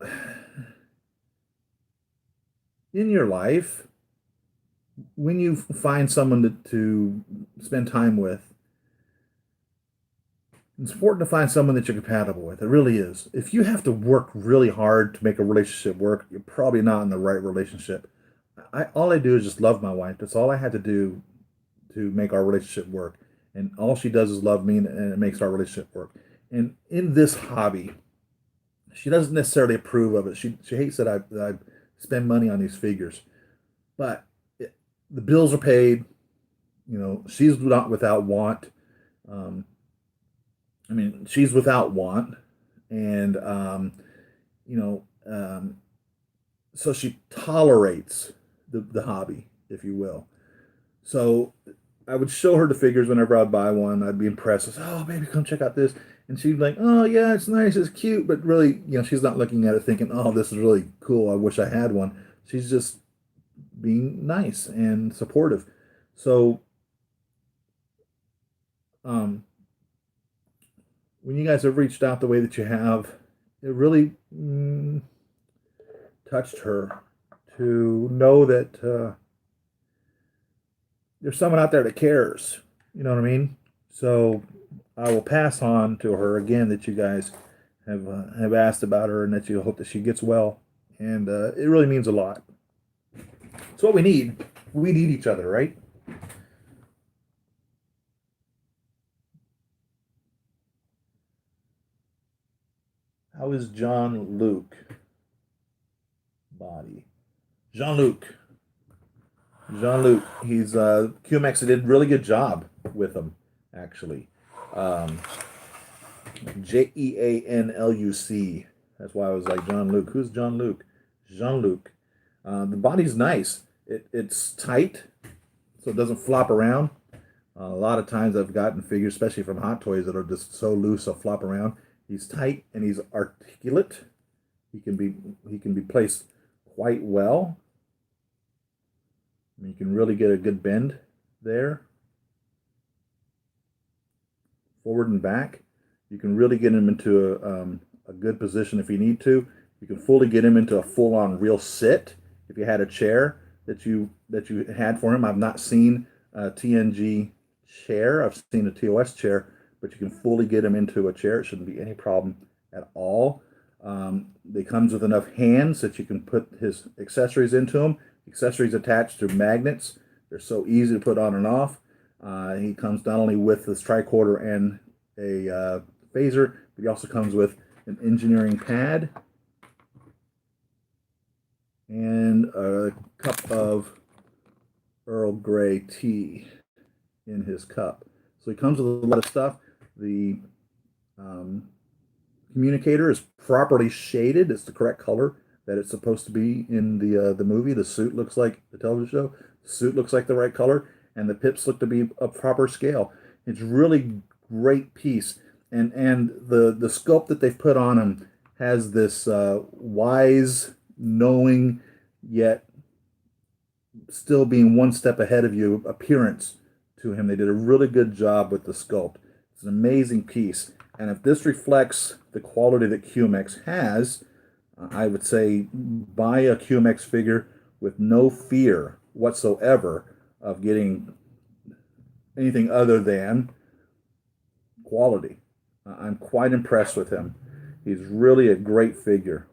in your life, when you find someone to spend time with, it's important to find someone that you're compatible with. It really is. If you have to work really hard to make a relationship work, you're probably not in the right relationship. All I do is just love my wife. That's all I had to do to make our relationship work. And all she does is love me, and it makes our relationship work. And in this hobby, she doesn't necessarily approve of it. She hates that I spend money on these figures, but the bills are paid. You know, she's not without want. Um, I mean, she's without want, and you know, so she tolerates the hobby, if you will. So I would show her the figures whenever I'd buy one. I'd be impressed. I'd say, "Oh, baby, come check out this," and she'd be like, "Oh, yeah, it's nice, it's cute," but really, you know, she's not looking at it thinking, "Oh, this is really cool. I wish I had one." She's just being nice and supportive. So, um, when you guys have reached out the way that you have, it really touched her to know that there's someone out there that cares. You know what I mean? So I will pass on to her again that you guys have asked about her and that you hope that she gets well, and it really means a lot. It's what we need. We need each other, right? How is John Luke body? Jean Luc. Jean Luc. He's QMX did a really good job with him, actually. Um, Jeanluc. That's why I was like John Luke. Who's John Luke? Jean Luc. The body's nice. It's tight, so it doesn't flop around. A lot of times I've gotten figures, especially from Hot Toys, that are just so loose they'll flop around. He's tight and he's articulate. He can be placed quite well. I mean, you can really get a good bend there, forward and back. You can really get him into a good position if you need to. You can fully get him into a full-on real sit if you had a chair that you had for him. I've not seen a TNG chair. I've seen a TOS chair, but you can fully get him into a chair. It shouldn't be any problem at all. They comes with enough hands that you can put his accessories into them. Accessories attached to magnets. They're so easy to put on and off. He comes not only with this tricorder and a phaser, but he also comes with an engineering pad and a cup of Earl Grey tea in his cup. So he comes with a lot of stuff. The communicator is properly shaded. It's the correct color that it's supposed to be in the movie. The suit looks like the television show. The suit looks like the right color, and the pips look to be a proper scale. It's really great piece, and the sculpt that they've put on him has this wise, knowing, yet still being one step ahead of you appearance to him. They did a really good job with the sculpt. It's an amazing piece, and if this reflects the quality that QMX has, I would say buy a QMX figure with no fear whatsoever of getting anything other than quality. I'm quite impressed with him. He's really a great figure.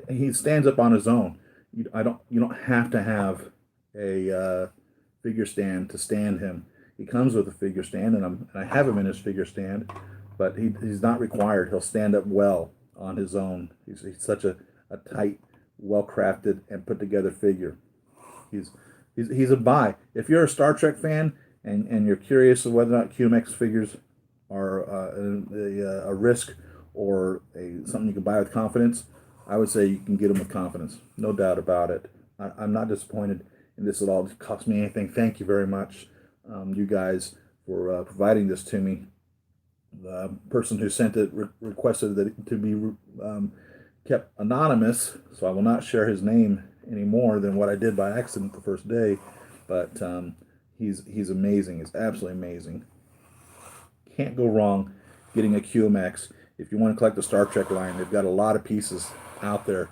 He stands up on his own. You don't have to have a figure stand to stand him. He comes with a figure stand, and I have him in his figure stand, but he's not required. He'll stand up well on his own. He's such a tight, well-crafted, and put-together figure. He's a buy. If you're a Star Trek fan and you're curious of whether or not QMX figures are a risk or something you can buy with confidence, I would say you can get them with confidence. No doubt about it. I'm not disappointed in this at all. It didn't cost me anything. Thank you very much, you guys, for providing this to me. The person who sent it requested that it to be kept anonymous, so I will not share his name any more than what I did by accident the first day. But he's amazing. He's absolutely amazing. Can't go wrong getting a QMX. If you want to collect the Star Trek line, they've got a lot of pieces out there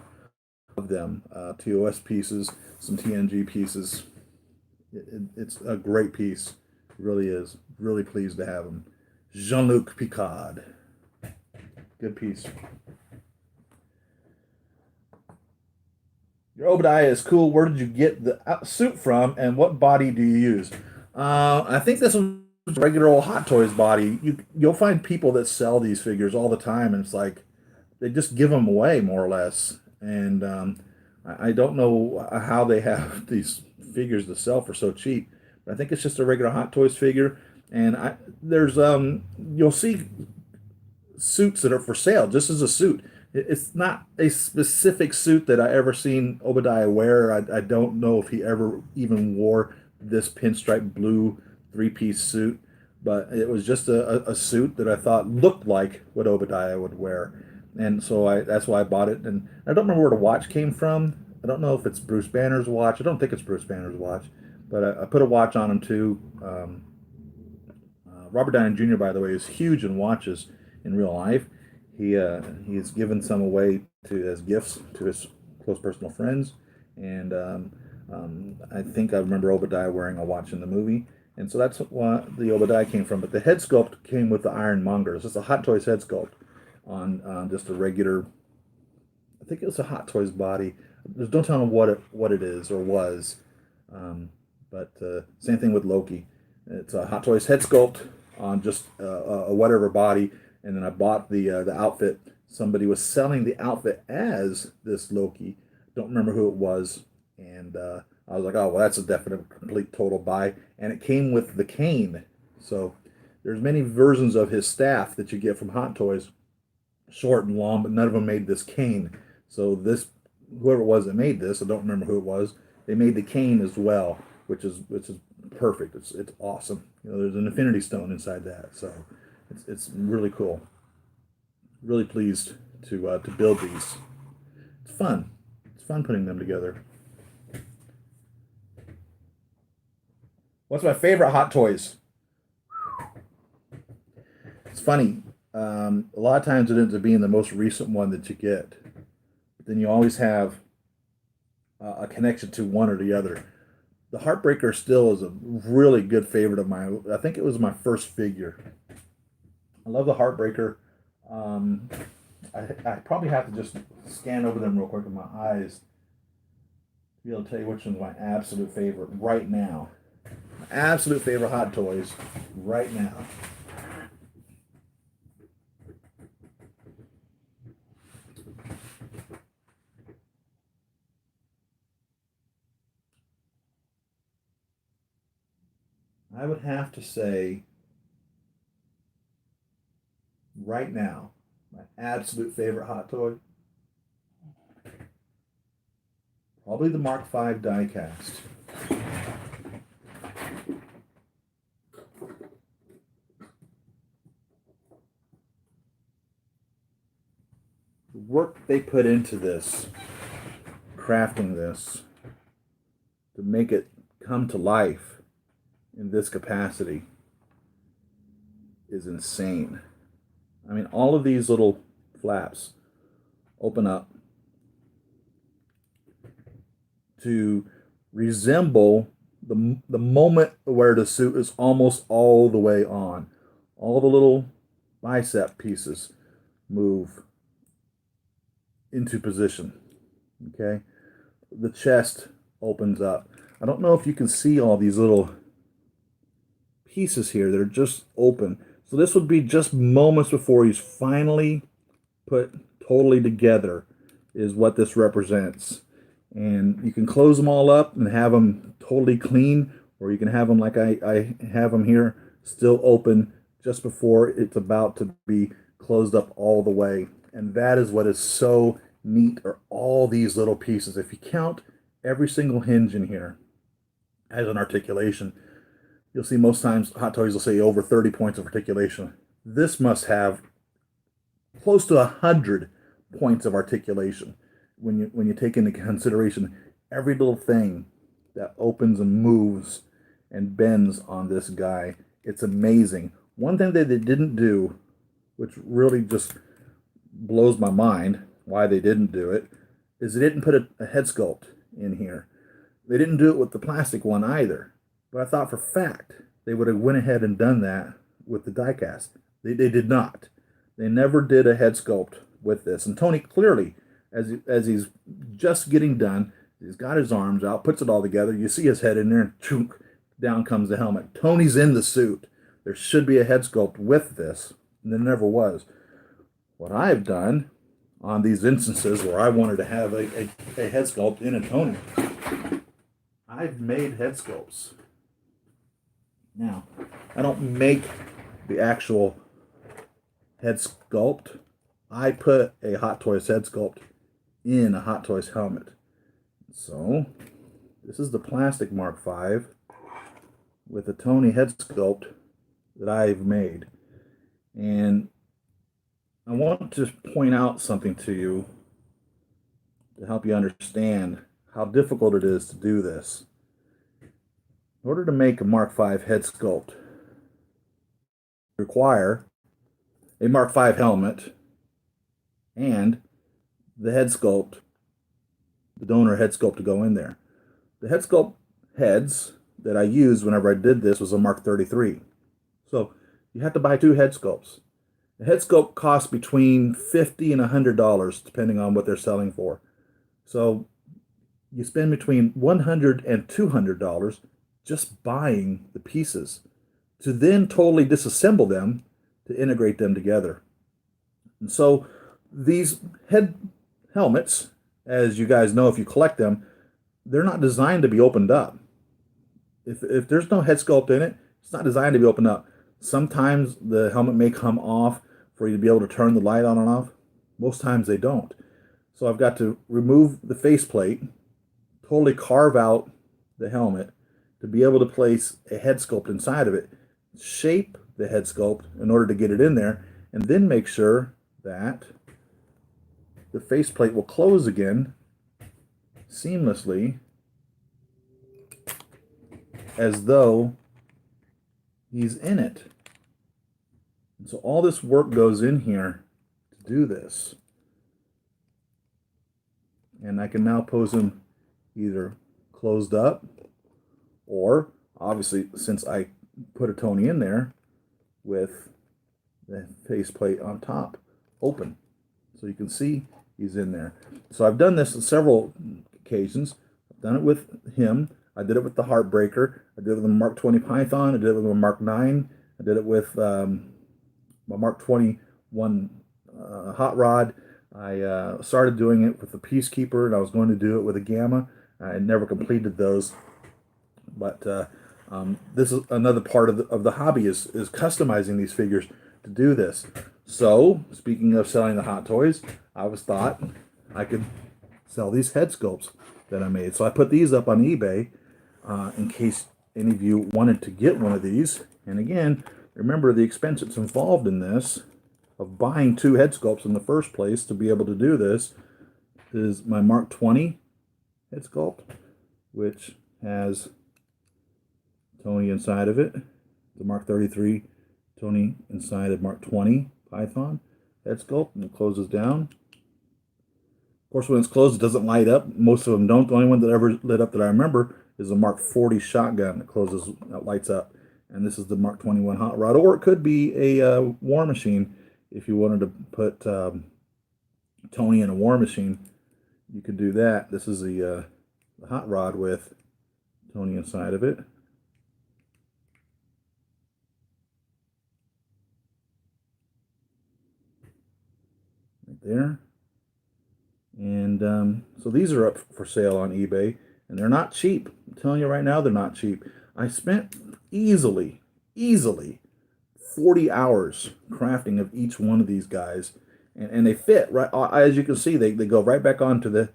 of them. TOS pieces, some TNG pieces. It's a great piece. It really is. Really pleased to have them. Jean-Luc Picard. Good piece. Your Obadiah is cool. Where did you get the suit from, and what body do you use? I think this was a regular old Hot Toys body. You'll find people that sell these figures all the time, and it's like they just give them away more or less. And I don't know how they have these figures to sell for so cheap. But I think it's just a regular Hot Toys figure. And there's you'll see suits that are for sale just as a suit. It's not a specific suit that I ever seen Obadiah wear. I don't know if he ever even wore this pinstripe blue three-piece suit, but it was just a suit that I thought looked like what Obadiah would wear. And so that's why I bought it. And I don't remember where the watch came from. I don't know if it's Bruce Banner's watch. I don't think it's Bruce Banner's watch, but I put a watch on him too. Robert Downey Jr., by the way, is huge in watches in real life. He's given some away as gifts to his close personal friends, and I think I remember Obadiah wearing a watch in the movie, and so that's what the Obadiah came from. But the head sculpt came with the Ironmonger. It's a Hot Toys head sculpt on just a regular. I think it was a Hot Toys body. Don't tell them what it is or was, but same thing with Loki. It's a Hot Toys head sculpt on just a whatever body, and then I bought the outfit. Somebody was selling the outfit as this Loki. Don't remember who it was, and I was like, oh well, that's a definite, complete, total buy. And it came with the cane. So there's many versions of his staff that you get from Hot Toys, short and long, but none of them made this cane. So this, whoever it was that made this, I don't remember who it was. They made the cane as well, which is perfect. It's awesome. You know, there's an Infinity Stone inside that, so it's really cool. Really pleased to build these. It's fun. It's fun putting them together. What's my favorite Hot Toys? It's funny. A lot of times it ends up being the most recent one that you get. But then you always have a connection to one or the other. The Heartbreaker still is a really good favorite of mine. I think it was my first figure. I love the Heartbreaker. I probably have to just scan over them real quick with my eyes to be able to tell you which one's my absolute favorite right now. My absolute favorite Hot Toys right now. I would have to say, right now, my absolute favorite Hot Toy, probably the Mark V diecast. The work they put into this, crafting this, to make it come to life in this capacity is insane. I mean, all of these little flaps open up to resemble the moment where the suit is almost all the way on. All the little bicep pieces move into position. Okay, the chest opens up. I don't know if you can see all these little pieces here that are just open. So this would be just moments before he's finally put totally together, is what this represents. And you can close them all up and have them totally clean, or you can have them like I have them here, still open just before it's about to be closed up all the way. And that is what is so neat, are all these little pieces. If you count every single hinge in here as an articulation, you'll see most times Hot Toys will say over 30 points of articulation. This must have close to 100 points of articulation when you take into consideration every little thing that opens and moves and bends on this guy. It's amazing. One thing that they didn't do, which really just blows my mind why they didn't do it, is they didn't put a head sculpt in here. They didn't do it with the plastic one either. But I thought for fact they would have went ahead and done that with the diecast. They did not. They never did a head sculpt with this. And Tony clearly, as he's just getting done, he's got his arms out, puts it all together. You see his head in there, and chunk, down comes the helmet. Tony's in the suit. There should be a head sculpt with this, and there never was. What I've done on these instances where I wanted to have a head sculpt in a Tony, I've made head sculpts. Now, I don't make the actual head sculpt. I put a Hot Toys head sculpt in a Hot Toys helmet. So, this is the plastic Mark V with a Tony head sculpt that I've made. And I want to point out something to you to help you understand how difficult it is to do this. In order to make a Mark V head sculpt, you require a Mark V helmet and the head sculpt, the donor head sculpt to go in there. The head sculpt heads that I used whenever I did this was a Mark 33. So you have to buy two head sculpts. The head sculpt costs between $50 and $100 depending on what they're selling for. So you spend between $100 and $200 just buying the pieces to then totally disassemble them to integrate them together. And so these head helmets, as you guys know if you collect them, they're not designed to be opened up. If there's no head sculpt in it, it's not designed to be opened up. Sometimes the helmet may come off for you to be able to turn the light on and off. Most times they don't. So I've got to remove the faceplate, totally carve out the helmet to be able to place a head sculpt inside of it, shape the head sculpt in order to get it in there, and then make sure that the faceplate will close again seamlessly as though he's in it. And so all this work goes in here to do this. And I can now pose him either closed up, or obviously since I put a Tony in there, with the faceplate on top open. So you can see he's in there. So I've done this on several occasions. I've done it with him. I did it with the Heartbreaker. I did it with the Mark 20 Python. I did it with the Mark 9. I did it with my Mark 21 Hot Rod. I started doing it with the Peacekeeper, and I was going to do it with a Gamma. I never completed those. But this is another part of the hobby is customizing these figures to do this. So, speaking of selling the Hot Toys, I thought I could sell these head sculpts that I made. So I put these up on eBay in case any of you wanted to get one of these. And again, remember the expense that's involved in this of buying two head sculpts in the first place to be able to do this is my Mark 20 head sculpt, which has Tony inside of it, the Mark 33 Tony inside of Mark 20 Python head sculpt, and it closes down. course, when it's closed, it doesn't light up. Most of them don't. The only one that ever lit up that I remember is a Mark 40 shotgun that closes, that lights up. And this is the Mark 21 hot rod, or it could be a war machine. If you wanted to put Tony in a war machine, you could do that. This is the hot rod with Tony inside of it. Right there. And so these are up for sale on eBay, and they're not cheap. I'm telling you right now, they're not cheap. I spent easily 40 hours crafting of each one of these guys, and they fit right. As you can see, they go right back onto the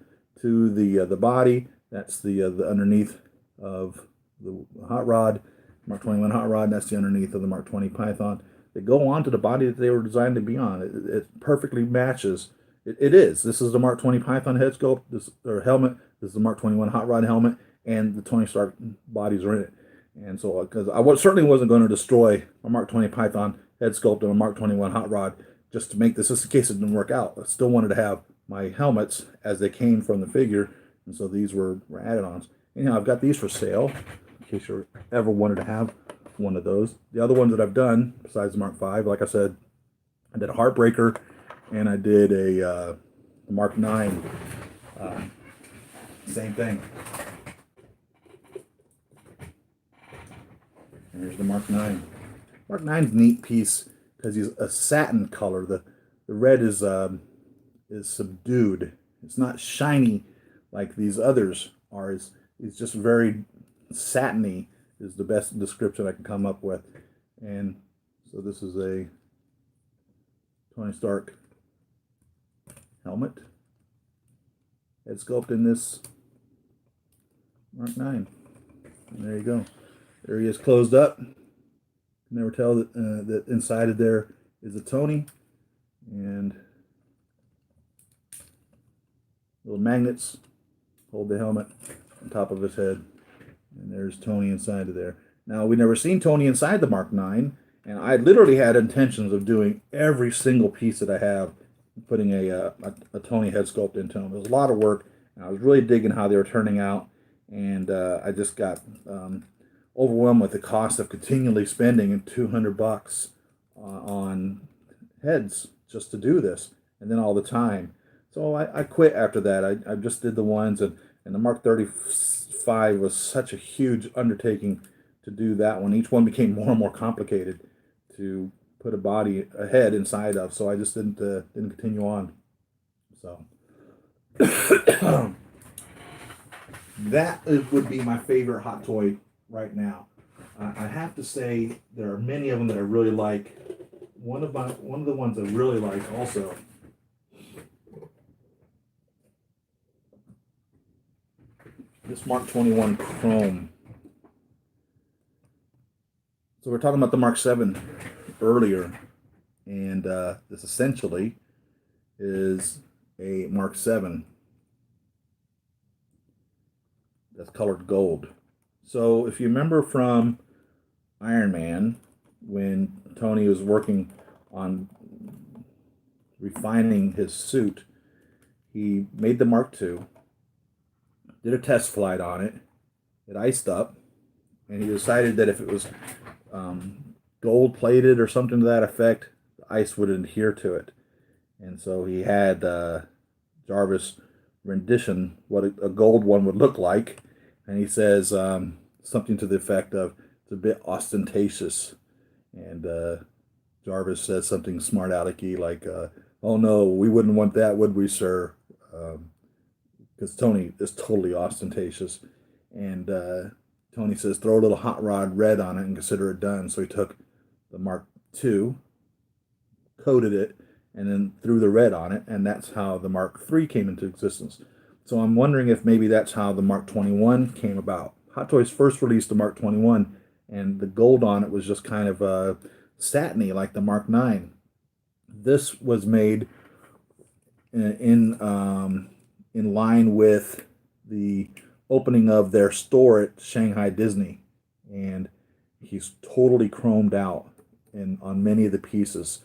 body. That's the underneath of the hot rod, Mark 21 hot rod. And that's the underneath of the Mark 20 Python. They go onto the body that they were designed to be on. It perfectly matches. It is. This is the Mark 20 Python head sculpt, or helmet. This is the Mark 21 hot rod helmet, and the Tony Stark bodies are in it. And so, because certainly wasn't going to destroy a Mark 20 Python head sculpt and a Mark 21 hot rod just to make this, just in case it didn't work out. I still wanted to have my helmets as they came from the figure, and so these were added-ons. Anyhow, I've got these for sale, in case you ever wanted to have one of those. The other ones that I've done, besides the Mark 5, like I said, I did a Heartbreaker, and I did a Mark 9. Same thing. And here's the Mark 9. Mark 9's a neat piece because he's a satin color. The red is subdued. It's not shiny like these others are. It's just very satiny is the best description I can come up with. And so this is a Tony Stark helmet. Head sculpt in this Mark 9. And there you go. There he is closed up. You can never tell that inside of there is a Tony. And little magnets hold the helmet on top of his head. And there's Tony inside of there. Now, we never seen Tony inside the Mark 9. And I literally had intentions of doing every single piece that I have, putting a Tony head sculpt into them. It was a lot of work. And I was really digging how they were turning out. And I just got overwhelmed with the cost of continually spending $200 on heads just to do this, and then all the time. So I quit after that. I just did the ones, and the Mark 35 was such a huge undertaking to do that one. Each one became more and more complicated to put a head inside of, so I just didn't continue on. So that would be my favorite hot toy right now. I have to say there are many of them that I really like. One of the ones I really like also this Mark 21 Chrome. So we're talking about the Mark 7 earlier, and this essentially is a Mark 7 that's colored gold. So if you remember from Iron Man, when Tony was working on refining his suit, he made the Mark II, did a test flight on it, it iced up, and he decided that if it was gold plated or something to that effect, the ice would adhere to it. And so he had Jarvis rendition what a gold one would look like, and he says something to the effect of, it's a bit ostentatious. And Jarvis says something smart alecky like, oh no, we wouldn't want that, would we, sir? Because Tony is totally ostentatious. And Tony says, throw a little hot rod red on it and consider it done. So he took the Mark II, coated it, and then threw the red on it, and that's how the Mark III came into existence. So I'm wondering if maybe that's how the Mark 21 came about. Hot Toys first released the Mark 21, and the gold on it was just kind of satiny like the Mark 9. This was made in line with the opening of their store at Shanghai Disney, and he's totally chromed out on many of the pieces.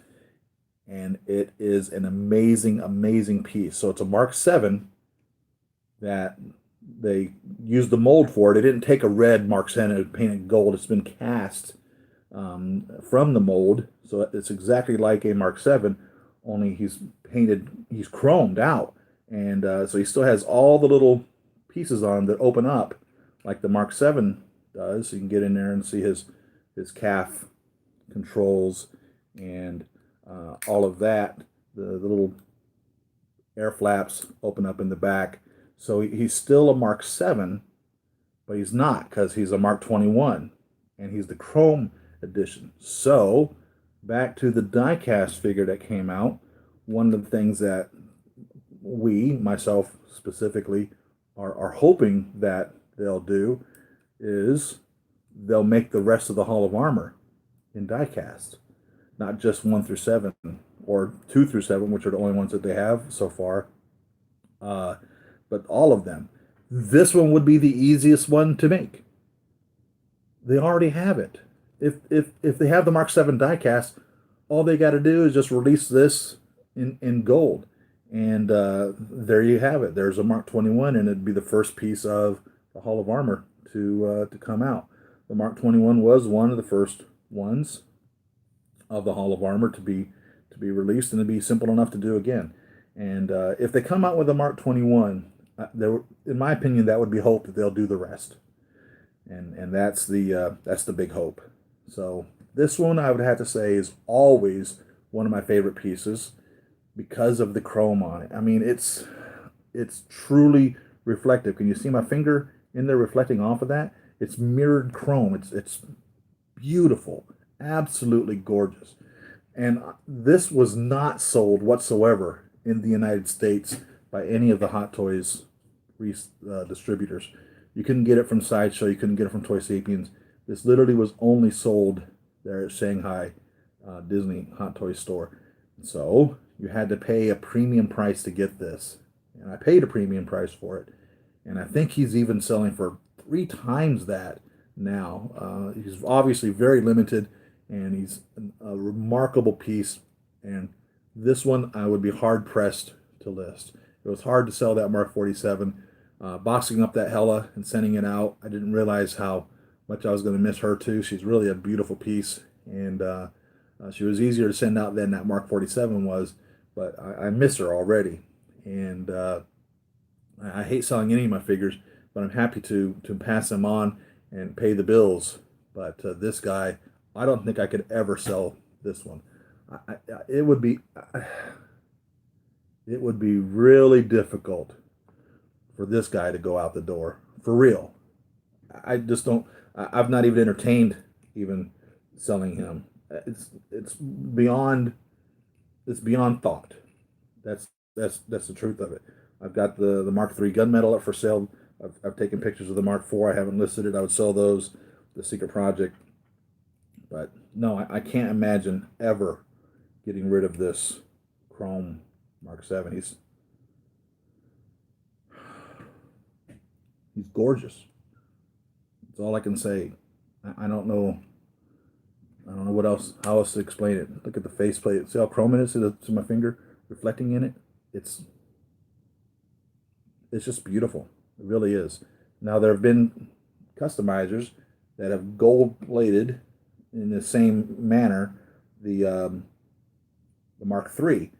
and it is an amazing, amazing piece. So it's a Mark 7 that they used the mold for. They didn't take a red Mark 7 and paint it gold. It's been cast from the mold, so it's exactly like a Mark 7, only he's chromed out, and so he still has all the little pieces on him that open up like the Mark 7 does. So you can get in there and see his calf controls and all of that. The little air flaps open up in the back. So he's still a Mark 7, but he's not, because he's a Mark 21, and he's the chrome edition. So back to the die-cast figure that came out, one of the things that myself specifically, are hoping that they'll do is they'll make the rest of the Hall of Armor in die-cast. Not just 1 through 7 or 2 through 7, which are the only ones that they have so far, but all of them. This one would be the easiest one to make. They already have it. If they have the Mark 7 diecast, all they got to do is just release this in gold, and there you have it. There's a Mark 21, and it'd be the first piece of the Hall of Armor to come out. The Mark 21 was one of the first ones of the Hall of Armor to be released, and it'd be simple enough to do again. And if they come out with a Mark 21, in my opinion, that would be hope that they'll do the rest, and that's the big hope. So this one, I would have to say, is always one of my favorite pieces because of the chrome on it. I mean, it's truly reflective. Can you see my finger in there reflecting off of that? It's mirrored chrome. It's beautiful, absolutely gorgeous. And this was not sold whatsoever in the United States by any of the Hot Toys distributors. You couldn't get it from Sideshow. You couldn't get it from Toy Sapiens. This literally was only sold there at Shanghai Disney Hot Toys store. So you had to pay a premium price to get this. And I paid a premium price for it. And I think he's even selling for 3 times that now. He's obviously very limited, and he's a remarkable piece. And this one I would be hard-pressed to list. It was hard to sell that Mark 47. Boxing up that Hella and sending it out, I didn't realize how much I was going to miss her too. She's really a beautiful piece, and she was easier to send out than that Mark 47 was, but I miss her already. And I hate selling any of my figures, but I'm happy to pass them on and pay the bills. But this guy, I don't think I could ever sell this one. It would be really difficult for this guy to go out the door, for real. I just don't. I've not even entertained even selling him. It's beyond thought. That's the truth of it. I've got the Mark III gunmetal up for sale. I've taken pictures of the Mark IV. I haven't listed it. I would sell those, the Secret Project. But no, I can't imagine ever getting rid of this chrome Mark 7. He's gorgeous. That's all I can say. I don't know. I don't know how else to explain it. Look at the faceplate. See how chrome it is? See my finger reflecting in it? It's just beautiful. It really is. Now, there have been customizers that have gold plated in the same manner the Mark III,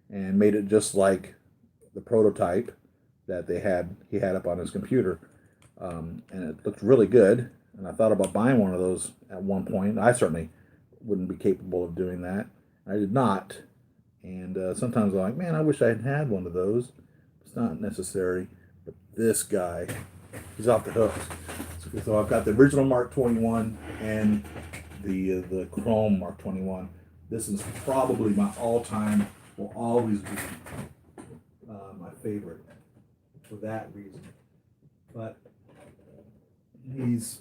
and made it just like the prototype that he had up on his computer, and it looked really good. And I thought about buying one of those at one point. I certainly wouldn't be capable of doing that. I did not. And sometimes I'm like, man, I wish I had had one of those. It's not necessary. But this guy, he's off the hook. So I've got the original Mark 21 and the chrome Mark 21. This is probably my all-time, will always be my favorite for that reason. But he's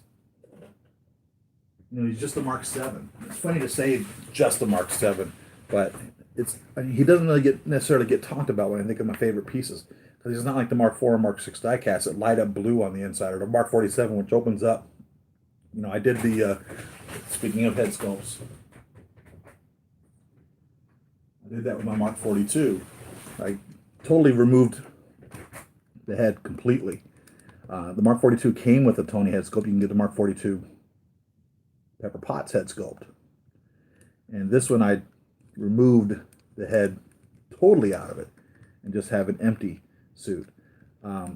just a Mark 7. It's funny to say just a Mark 7, but he doesn't really necessarily get talked about when I think of my favorite pieces, because he's not like the Mark 4 or Mark 6 diecast that light up blue on the inside, or the Mark 47, which opens up. I did the speaking of head sculpts, I did that with my Mark 42. I totally removed the head completely. The Mark 42 came with a Tony head sculpt. You can get the Mark 42 Pepper Potts head sculpt. And this one I removed the head totally out of it and just have an empty suit. I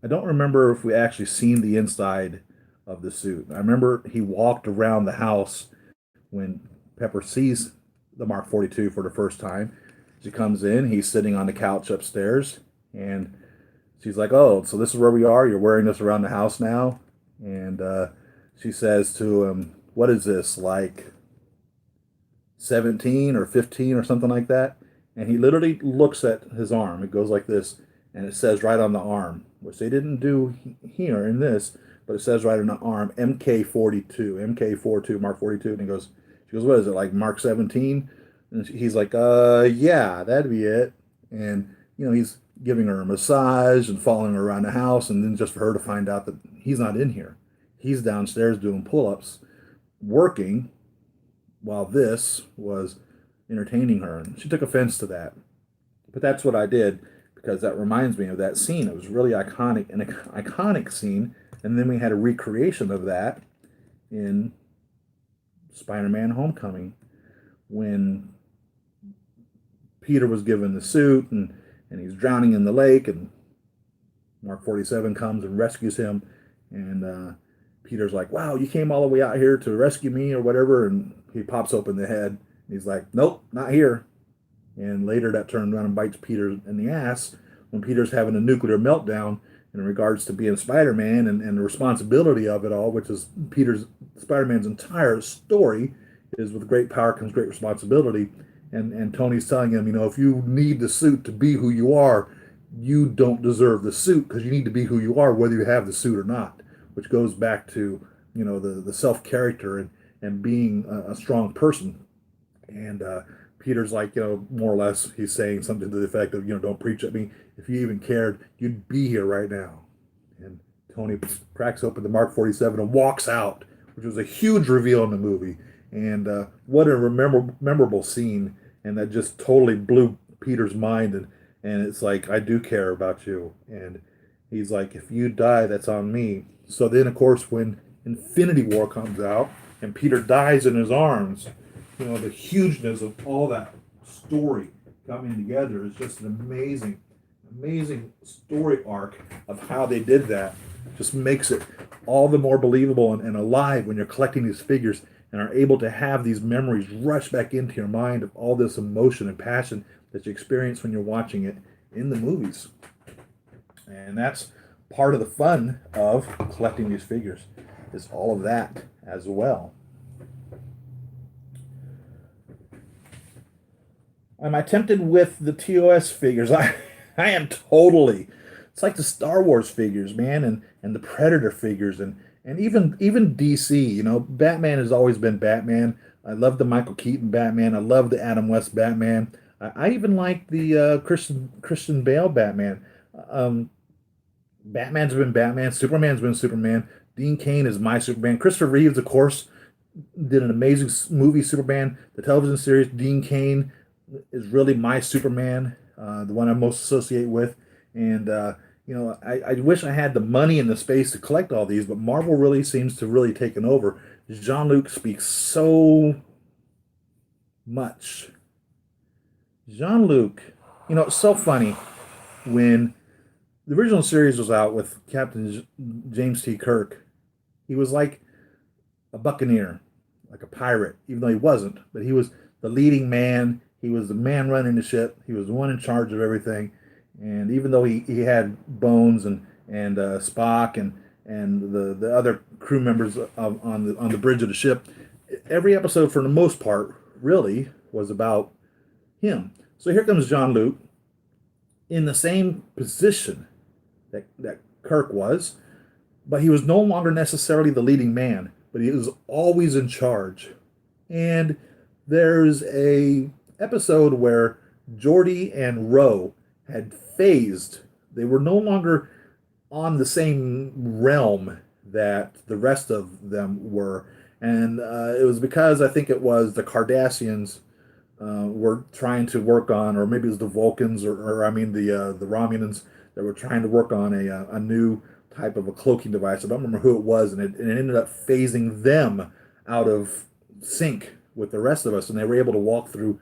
don't remember if we actually seen the inside of the suit. I remember he walked around the house when Pepper sees the Mark 42 for the first time. She comes in, he's sitting on the couch upstairs, and she's like, "Oh, so this is where we are? You're wearing this around the house now?" And she says to him, "What is this, like 17 or 15 or something like that?" And he literally looks at his arm. It goes like this, and it says right on the arm, which they didn't do here in this, but it says right on the arm, MK42, MK42, Mark 42. And she goes, "What is it, like Mark 17?" And he's like, yeah, that'd be it." And, he's giving her a massage and following her around the house. And then just for her to find out that he's not in here. He's downstairs doing pull-ups, working, while this was entertaining her. And she took offense to that. But that's what I did, because that reminds me of that scene. It was really iconic, an iconic scene. And then we had a recreation of that in Spider-Man Homecoming, when Peter was given the suit and he's drowning in the lake, and Mark 47 comes and rescues him. And Peter's like, "Wow, you came all the way out here to rescue me," or whatever. And he pops open the head. And he's like, "Nope, not here." And later that turns around and bites Peter in the ass when Peter's having a nuclear meltdown in regards to being Spider-Man and the responsibility of it all, which is Spider-Man's entire story is, with great power comes great responsibility. And Tony's telling him, if you need the suit to be who you are, you don't deserve the suit, because you need to be who you are whether you have the suit or not, which goes back to, the self-character and being a strong person. And Peter's like, more or less, he's saying something to the effect of, "Don't preach at me. If you even cared, you'd be here right now." And Tony cracks open the Mark 47 and walks out, which was a huge reveal in the movie. And what a memorable scene. And that just totally blew Peter's mind. And it's like, "I do care about you." And he's like, "If you die, that's on me." So then, of course, when Infinity War comes out and Peter dies in his arms, the hugeness of all that story coming together is just an amazing, amazing story arc of how they did that. Just makes it all the more believable and alive when you're collecting these figures and are able to have these memories rush back into your mind of all this emotion and passion that you experience when you're watching it in the movies. And that's part of the fun of collecting these figures, is all of that as well. Am I tempted with the TOS figures? I am totally. It's like the Star Wars figures, man, and the Predator figures, and even DC. Batman has always been Batman. I love the Michael Keaton Batman. I love the Adam West Batman. I even like the Christian Bale Batman. Batman's been Batman. Superman's been Superman. Dean Cain is my Superman. Christopher Reeves, of course, did an amazing movie, Superman. The television series, Dean Cain is really my Superman, the one I most associate with. And I wish I had the money and the space to collect all these, but Marvel really seems to really taken over. Jean-Luc speaks so much. Jean-Luc, it's so funny when the original series was out with Captain James T. Kirk. He was like a buccaneer, like a pirate, even though he wasn't. But he was the leading man. He was the man running the ship. He was the one in charge of everything. And even though he had Bones and Spock and the other crew members on the bridge of the ship, every episode for the most part really was about him. So here comes Jean-Luc in the same position that Kirk was, but he was no longer necessarily the leading man, but he was always in charge. And there's a episode where Geordi and Ro had phased. They were no longer on the same realm that the rest of them were. And it was because I think it was the Cardassians were trying to work on, or maybe it was the Vulcans, or I mean the Romulans that were trying to work on a new type of a cloaking device. I don't remember who it was, and it ended up phasing them out of sync with the rest of us, and they were able to walk through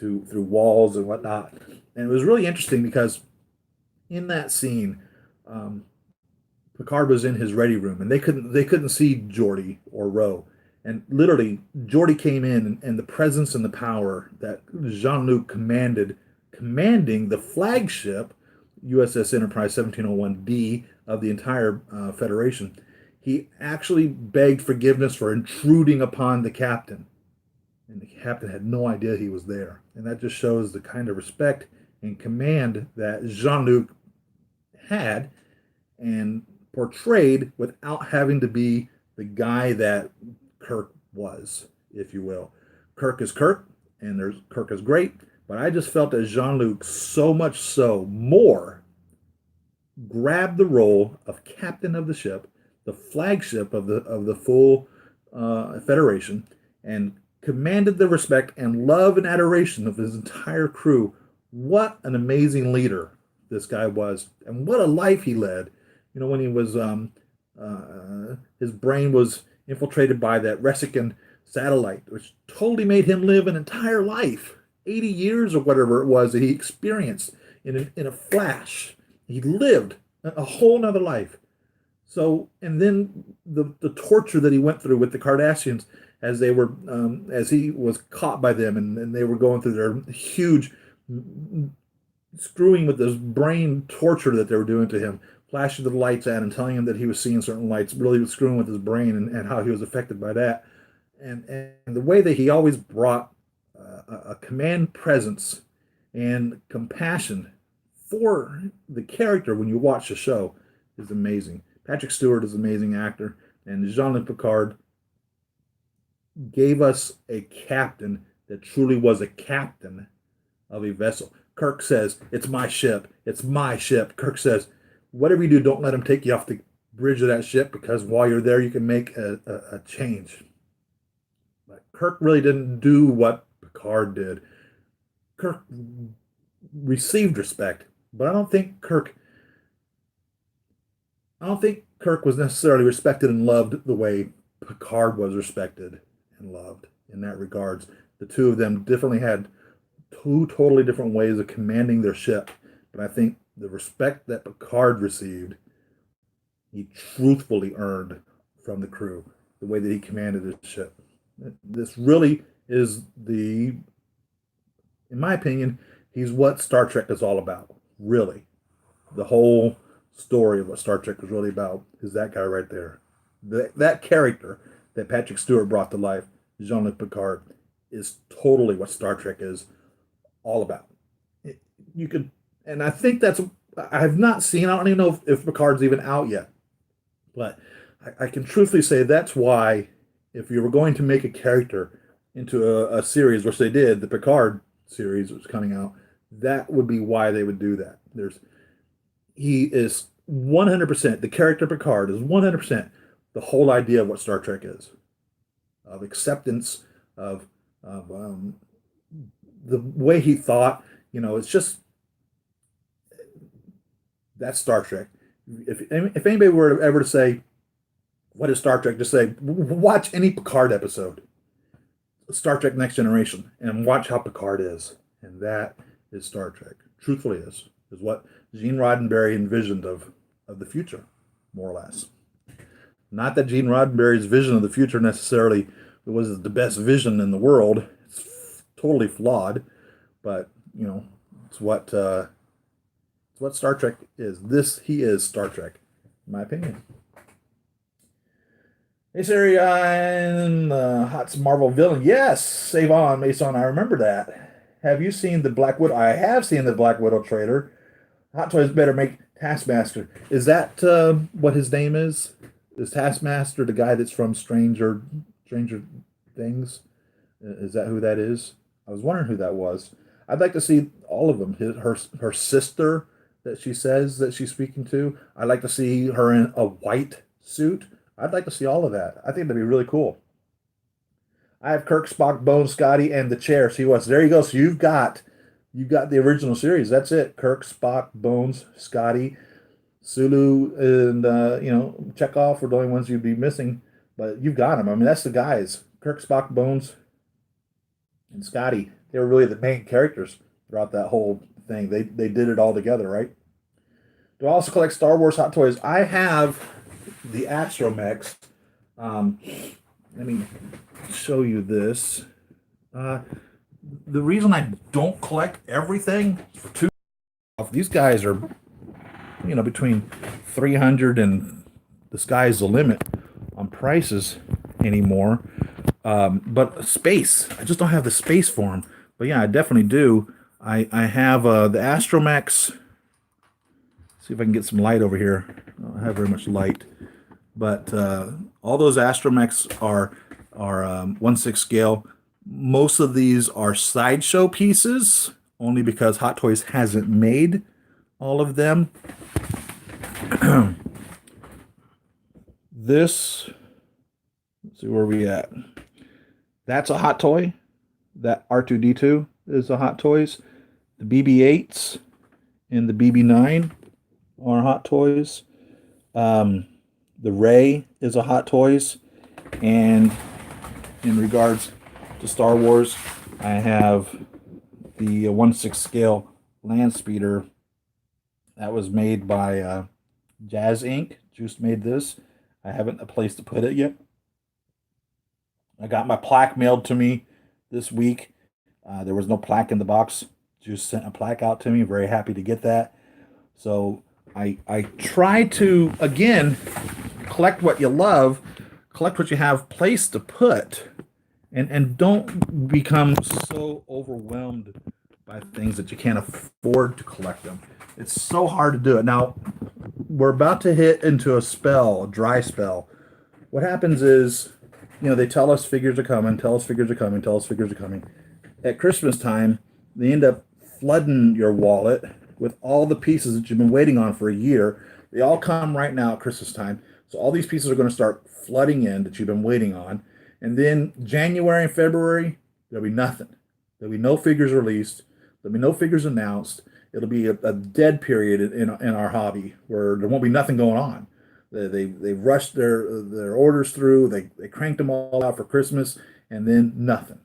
walls and whatnot. And it was really interesting because in that scene, um, Picard was in his ready room, and they couldn't see Geordi or Ro, and literally Geordi came in, and the presence and the power that Jean-Luc commanding the flagship USS Enterprise 1701D of the entire Federation. He actually begged forgiveness for intruding upon the captain, and the captain had no idea he was there. And that just shows the kind of respect and command that Jean-Luc had and portrayed without having to be the guy that Kirk was, if you will. Kirk is Kirk, and there's Kirk is great, but I just felt that Jean-Luc so much so more grabbed the role of captain of the ship, the flagship of the full Federation, and commanded the respect and love and adoration of his entire crew. What an amazing leader this guy was, and what a life he led. You know, when he was his brain was infiltrated by that Resican satellite, which totally made him live an entire life, 80 years or whatever it was that he experienced in a flash. He lived a whole nother life. So, and then the torture that he went through with the Cardassians as they were as he was caught by them, and they were going through their huge screwing with this brain torture that they were doing to him, flashing the lights at him, telling him that he was seeing certain lights, really screwing with his brain, and how he was affected by that. And the way that he always brought a command presence and compassion for the character when you watch the show is amazing. Patrick Stewart is an amazing actor, and Jean-Luc Picard gave us a captain that truly was a captain of a vessel. Kirk says, "It's my ship. It's my ship." Kirk says, "Whatever you do, don't let him take you off the bridge of that ship, because while you're there, you can make a change." But Kirk really didn't do what Picard did. Kirk received respect, but I don't think Kirk was necessarily respected and loved the way Picard was respected and loved in that regards. The two of them definitely had two totally different ways of commanding their ship, but I think the respect that Picard received, he truthfully earned from the crew, the way that he commanded his ship. This really is in my opinion, he's what Star Trek is all about. Really, the whole story of what Star Trek was really about is that guy right there. That character that Patrick Stewart brought to life, Jean-Luc Picard, is totally what Star Trek is all about. You could, and I think I have not seen, I don't even know if Picard's even out yet, but I can truthfully say that's why, if you were going to make a character into a series, which they did, the Picard series was coming out, that would be why they would do that. He is 100%, the character Picard is 100% the whole idea of what Star Trek is, of acceptance, of the way he thought. It's just, that's Star Trek. If anybody were ever to say, what is Star Trek? Just say, watch any Picard episode, Star Trek Next Generation, and watch how Picard is. And that is Star Trek. Truthfully is what Gene Roddenberry envisioned of the future, more or less. Not that Gene Roddenberry's vision of the future necessarily was the best vision in the world. It's totally flawed, but it's what Star Trek is. He is Star Trek, in my opinion. Hey Siri, I'm Hot's Marvel villain. Yes, save on, Mason. I remember that. Have you seen the Black Widow? I have seen the Black Widow trailer. Hot Toys better make Taskmaster. Is that what his name is? Is Taskmaster the guy that's from Stranger Things? Is that who that is? I was wondering who that was. I'd like to see all of them. Her sister that she says that she's speaking to. I'd like to see her in a white suit. I'd like to see all of that. I think that'd be really cool. I have Kirk, Spock, Bones, Scotty, and the chair. See what's there you go. So you've got the original series. That's it. Kirk, Spock, Bones, Scotty, Sulu, and Chekhov were the only ones you'd be missing. But you've got them. I mean, that's the guys. Kirk, Spock, Bones, and Scotty. They were really the main characters throughout that whole thing. They did it all together, right? Do I also collect Star Wars Hot Toys? I have the Astromechs. Let me show you this. The reason I don't collect everything for two, these guys are, between 300 and the sky's the limit on prices anymore. But space, I just don't have the space for them. But yeah, I definitely do. I have the Astromechs. See if I can get some light over here. I don't have very much light, but all those Astromechs are 1/6 scale. Most of these are sideshow pieces, only because Hot Toys hasn't made all of them. This, let's see where we at. That's a Hot Toy. That R2-D2 is a Hot Toys. The BB-8s and the BB-9 are Hot Toys. The Ray is a Hot Toys. And in regards to Star Wars, I have the 1/6 scale Land Speeder. That was made by Jazz Inc. Juice made this. I haven't a place to put it yet. I got my plaque mailed to me this week. There was no plaque in the box. Juice sent a plaque out to me. Very happy to get that. So I try to, again, collect what you love, collect what you have place to put, and don't become so overwhelmed by things that you can't afford to collect them. It's so hard to do it. Now, we're about to hit into a spell, a dry spell. What happens is, they tell us figures are coming, tell us figures are coming, tell us figures are coming. At Christmas time, they end up flooding your wallet with all the pieces that you've been waiting on for a year. They all come right now at Christmas time. So all these pieces are going to start flooding in that you've been waiting on. And then January and February, there'll be nothing. There'll be no figures released. There'll be no figures announced. It'll be a dead period in our hobby where there won't be nothing going on. They rushed their orders through. They cranked them all out for Christmas, and then nothing.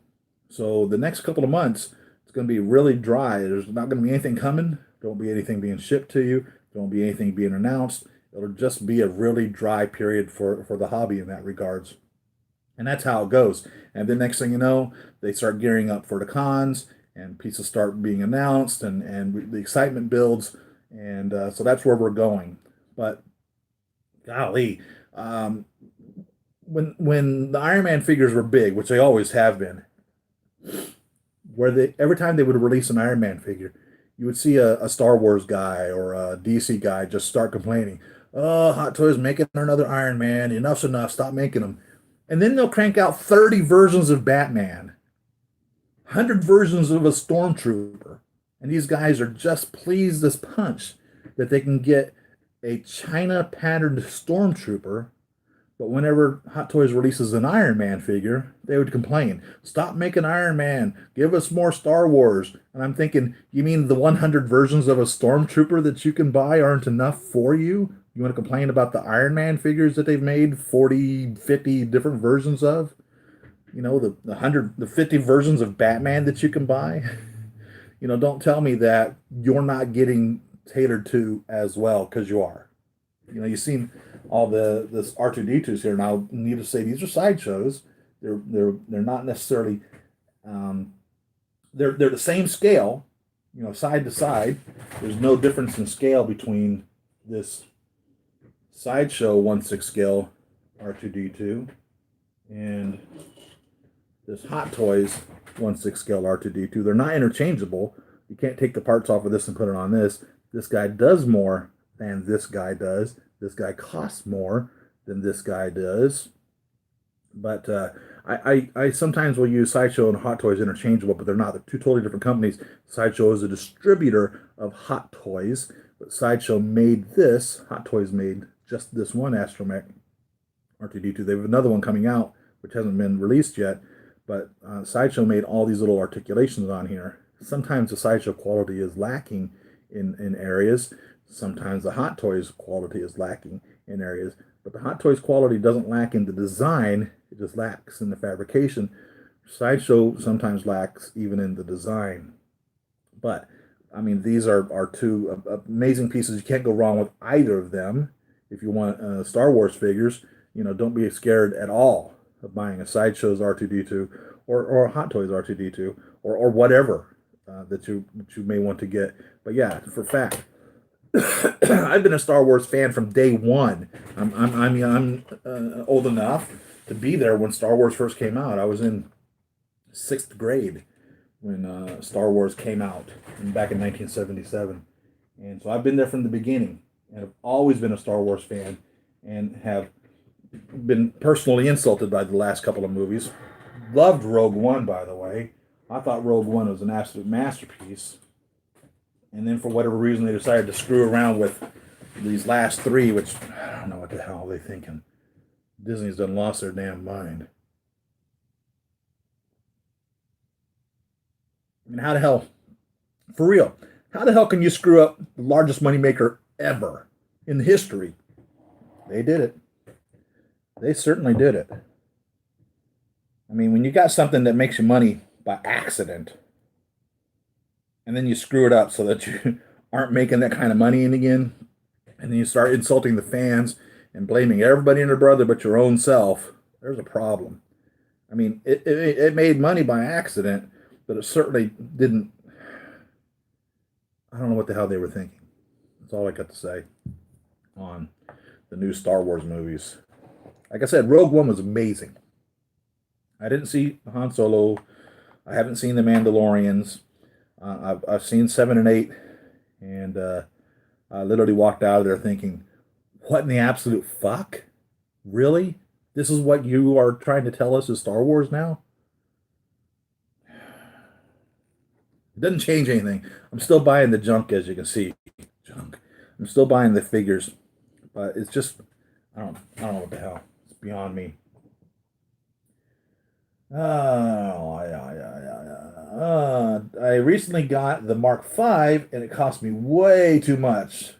So the next couple of months, it's going to be really dry. There's not going to be anything coming. There won't be anything being shipped to you. There won't be anything being announced. It'll just be a really dry period for the hobby in that regards. And that's how it goes. And then next thing you know, they start gearing up for the cons, and pieces start being announced, and the excitement builds. And so that's where we're going. But golly, when the Iron Man figures were big, which they always have been, where every time they would release an Iron Man figure, you would see a Star Wars guy or a DC guy just start complaining, "Oh, Hot Toys making another Iron Man. Enough's enough. Stop making them." And then they'll crank out 30 versions of Batman, 100 versions of a Stormtrooper, and these guys are just pleased as punch that they can get a China patterned Stormtrooper. But whenever Hot Toys releases an Iron Man figure, they would complain, "Stop making Iron Man. Give us more Star Wars." And I'm thinking, you mean the 100 versions of a Stormtrooper that you can buy aren't enough for you? You want to complain about the Iron Man figures that they've made 40, 50 different versions of? The 50 versions of Batman that you can buy? Don't tell me that you're not getting catered to as well, because you are. You've seen all this R2-D2s here. Now, need to say these are sideshows. They're not necessarily they're the same scale, side to side. There's no difference in scale between this sideshow 1/6 scale R2-D2 and this Hot Toys 1/6 scale R2-D2. They're not interchangeable. You can't take the parts off of this and put it on this. This guy does more than this guy does. This guy costs more than this guy does. But I sometimes will use Sideshow and Hot Toys interchangeable, but they're not. They're two totally different companies. Sideshow is a distributor of Hot Toys, but Sideshow made this. Hot Toys made just this one Astromech R2-D2. They have another one coming out, which hasn't been released yet, But Sideshow made all these little articulations on here. Sometimes the Sideshow quality is lacking in areas. Sometimes the Hot Toys quality is lacking in areas. But the Hot Toys quality doesn't lack in the design. It just lacks in the fabrication. Sideshow sometimes lacks even in the design. But, I mean, these are two amazing pieces. You can't go wrong with either of them. If you want Star Wars figures, don't be scared at all of buying a Sideshow's R2-D2 or a Hot Toys R2-D2 or whatever that you may want to get. But yeah, for fact, I've been a Star Wars fan from day one. I'm old enough to be there when Star Wars first came out. I was in 6th grade when Star Wars came out back in 1977, and so I've been there from the beginning, and I've always been a Star Wars fan, and have been personally insulted by the last couple of movies. Loved Rogue One, by the way. I thought Rogue One was an absolute masterpiece. And then for whatever reason, they decided to screw around with these last 3, which I don't know what the hell they're thinking. Disney's done lost their damn mind. I mean, how the hell, for real, how the hell can you screw up the largest moneymaker ever in history? They did it. They certainly did it. I mean, when you got something that makes you money by accident, and then you screw it up so that you aren't making that kind of money in again, and then you start insulting the fans and blaming everybody and their brother but your own self, there's a problem. I mean, it made money by accident, but it certainly didn't. I don't know what the hell they were thinking. That's all I got to say on the new Star Wars movies. Like I said, Rogue One was amazing. I didn't see Han Solo. I haven't seen The Mandalorians. I've seen 7 and 8, and I literally walked out of there thinking, what in the absolute fuck? Really? This is what you are trying to tell us is Star Wars now? It doesn't change anything. I'm still buying the junk, as you can see. Junk. I'm still buying the figures, but it's just, I don't know what the hell. It's beyond me. I recently got the Mark V, and it cost me way too much.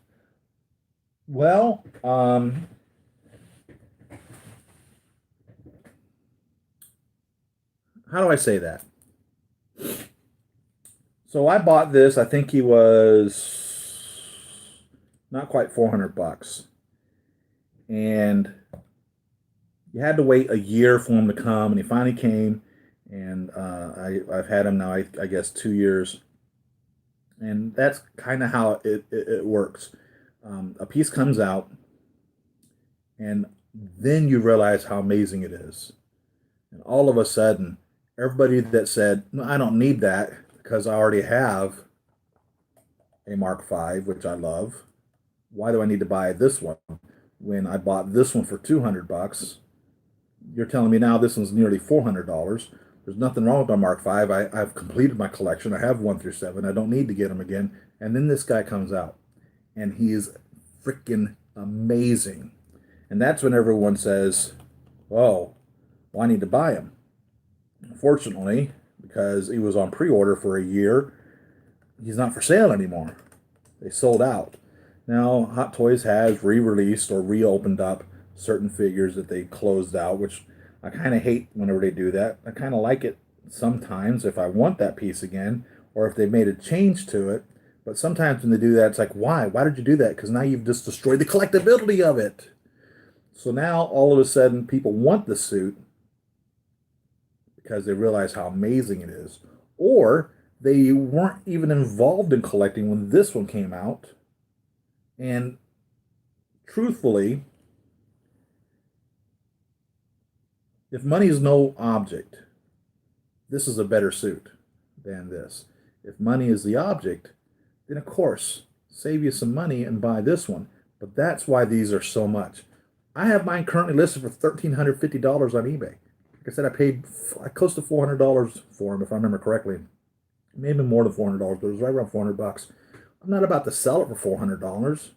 Well, how do I say that? So I bought this. I think he was not quite $400, and you had to wait a year for him to come, and he finally came, and I've had him now, I guess, 2 years, and that's kind of how it works. A piece comes out, and then you realize how amazing it is, and all of a sudden, everybody that said, no, I don't need that because I already have a Mark V, which I love. Why do I need to buy this one when I bought this one for $200? You're telling me now this one's nearly $400. There's nothing wrong with my Mark V. I've completed my collection. I have 1 through 7. I don't need to get them again. And then this guy comes out, and he is freaking amazing. And that's when everyone says, oh, well, I need to buy him. Unfortunately, because he was on pre-order for a year, he's not for sale anymore. They sold out. Now, Hot Toys has re-released or reopened up certain figures that they closed out, which I kind of hate whenever they do that. I kind of like it sometimes if I want that piece again, or if they made a change to it. But sometimes when they do that, it's like, why? Why did you do that? Because now you've just destroyed the collectability of it. So now, all of a sudden, people want the suit because they realize how amazing it is. Or they weren't even involved in collecting when this one came out. And truthfully, if money is no object, this is a better suit than this. If money is the object, then of course, save you some money and buy this one. But that's why these are so much. I have mine currently listed for $1,350 on eBay. Like I said, I paid close to $400 for them, if I remember correctly. Maybe more than $400, but it was right around $400. I'm not about to sell it for $400.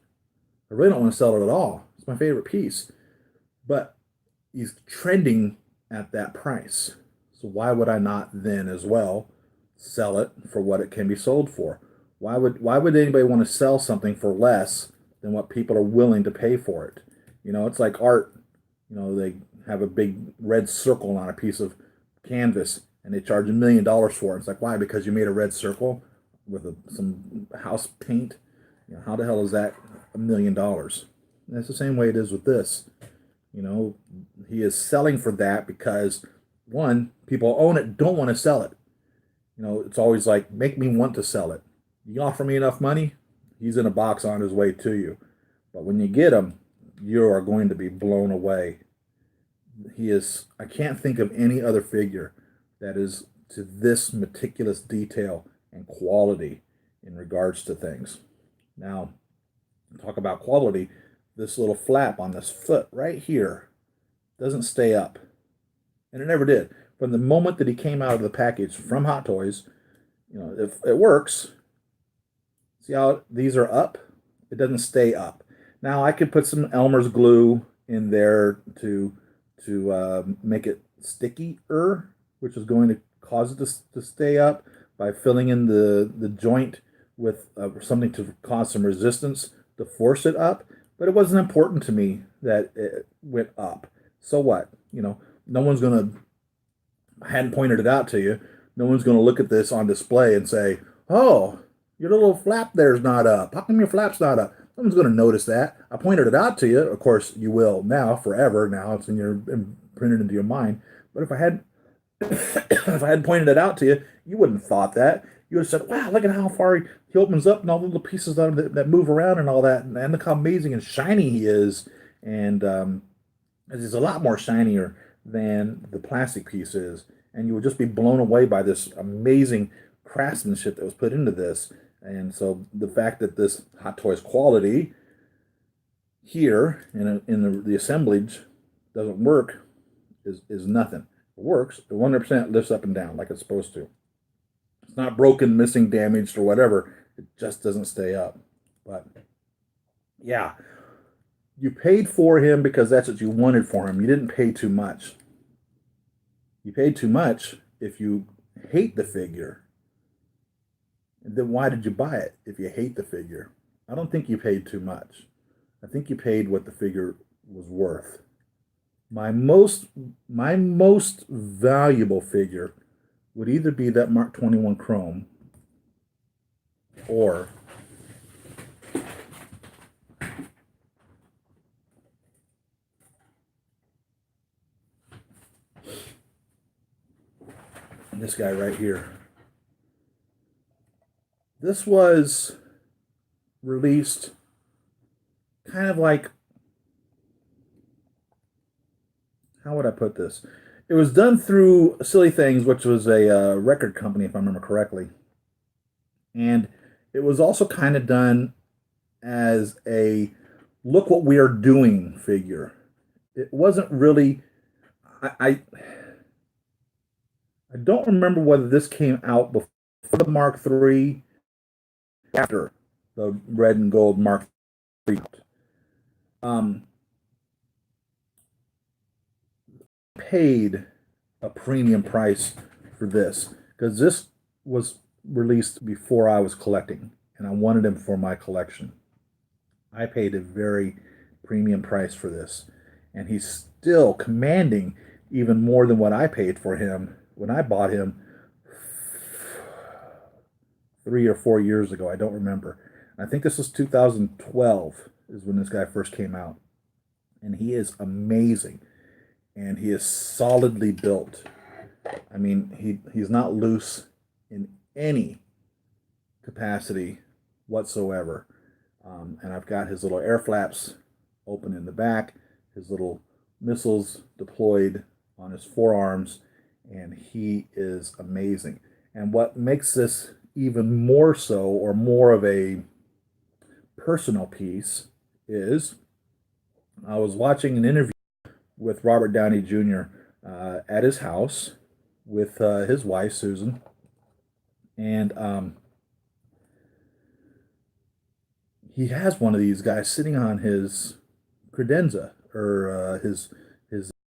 I really don't want to sell it at all. It's my favorite piece. But he's trending at that price. So why would I not then as well sell it for what it can be sold for? Why would anybody want to sell something for less than what people are willing to pay for it? It's like art. They have a big red circle on a piece of canvas and they charge $1 million for it. It's like, why? Because you made a red circle with some house paint. How the hell is that $1 million? And that's the same way it is with this. You know, he is selling for that because one, people own it, don't want to sell it. It's always like, make me want to sell it. You offer me enough money, he's in a box on his way to you. But when you get him, you are going to be blown away. I can't think of any other figure that is to this meticulous detail and quality in regards to things. Now, talk about quality. This little flap on this foot right here doesn't stay up. And it never did. From the moment that he came out of the package from Hot Toys, if it works, see how these are up? It doesn't stay up. Now, I could put some Elmer's glue in there to make it stickier, which is going to cause it to stay up by filling in the joint with something to cause some resistance to force it up. But it wasn't important to me that it went up. So what? No one's going to, I hadn't pointed it out to you. No one's going to look at this on display and say, oh, your little flap there's not up. How come your flap's not up? No one's going to notice that. I pointed it out to you. Of course, you will now, forever. Now it's printed into your mind. But if I had if I had pointed it out to you, you wouldn't have thought that. You would have said, wow, look at how far he opens up and all the little pieces that move around and all that. And look how amazing and shiny he is. And it's a lot more shinier than the plastic piece is. And you would just be blown away by this amazing craftsmanship that was put into this. And so the fact that this Hot Toys quality here in the assemblage doesn't work is nothing. It works. It 100% lifts up and down like it's supposed to. It's not broken, missing, damaged, or whatever. It just doesn't stay up. But yeah, you paid for him because that's what you wanted for him. You didn't pay too much. You paid too much if you hate the figure. And then why did you buy it if you hate the figure? I don't think you paid too much. I think you paid what the figure was worth. My most valuable figure would either be that Mark 21 Chrome or this guy right here. This was released kind of like, how would I put this? It was done through Silly Things, which was a record company, if I remember correctly. And it was also kind of done as a look what we are doing figure. It wasn't really, I don't remember whether this came out before the Mark III, after the red and gold Mark III. Paid a premium price for this because this was released before I was collecting and I wanted him for my collection. I paid a very premium price for this, and he's still commanding even more than what I paid for him when I bought him 3 or 4 years ago. I don't remember. I think this was 2012 is when this guy first came out, and he is amazing. And he is solidly built. I mean, he's not loose in any capacity whatsoever. And I've got his little air flaps open in the back, his little missiles deployed on his forearms, and he is amazing. And what makes this even more so, or more of a personal piece, is I was watching an interview with Robert Downey Jr. At his house with his wife, Susan. And he has one of these guys sitting on his credenza, or his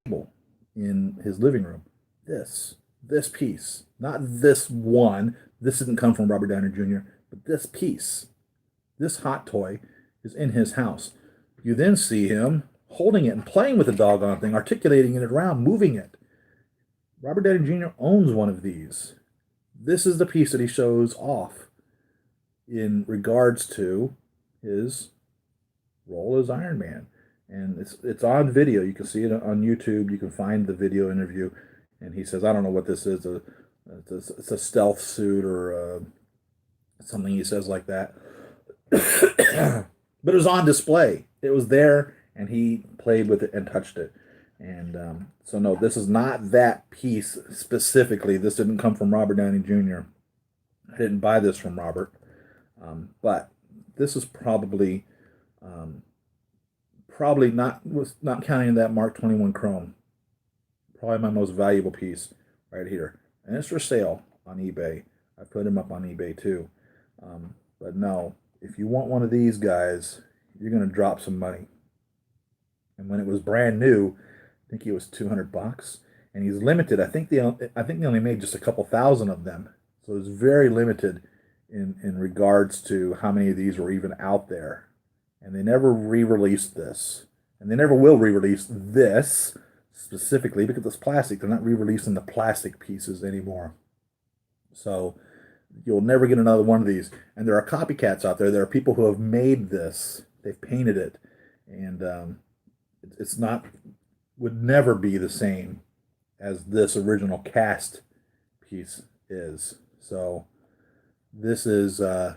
table in his living room. This this piece, not this one. This didn't come from Robert Downey Jr., but this piece, this hot toy, is in his house. You then see him holding it and playing with the doggone thing, articulating it around, moving it. Robert Downey Jr. owns one of these. This is the piece that he shows off in regards to his role as Iron Man. And it's on video. You can see it on YouTube. You can find the video interview. And he says, I don't know what this is. It's a stealth suit or something he says like that. But it was on display. It was there, and he played with it and touched it. And so, no, this is not that piece specifically. This didn't come from Robert Downey Jr. I didn't buy this from Robert. But this is probably not counting that Mark 21 Chrome. Probably my most valuable piece right here. And it's for sale on eBay. I put him up on eBay too. But no, if you want one of these guys, you're going to drop some money. And when it was brand new, I think it was $200, and he's limited. I think they only made just a couple thousand of them, so it's very limited in regards to how many of these were even out there. And they never re-released this, and they never will re-release this specifically because it's plastic. They're not re-releasing the plastic pieces anymore, so you'll never get another one of these. And there are copycats out there. There are people who have made this. They've painted it, and it's not. Would never be the same as this original cast piece is. So this is an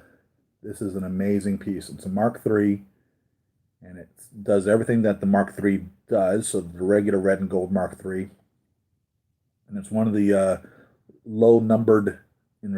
amazing piece. It's a Mark III, and it does everything that the Mark III does. So the regular red and gold Mark III, and it's one of the low numbered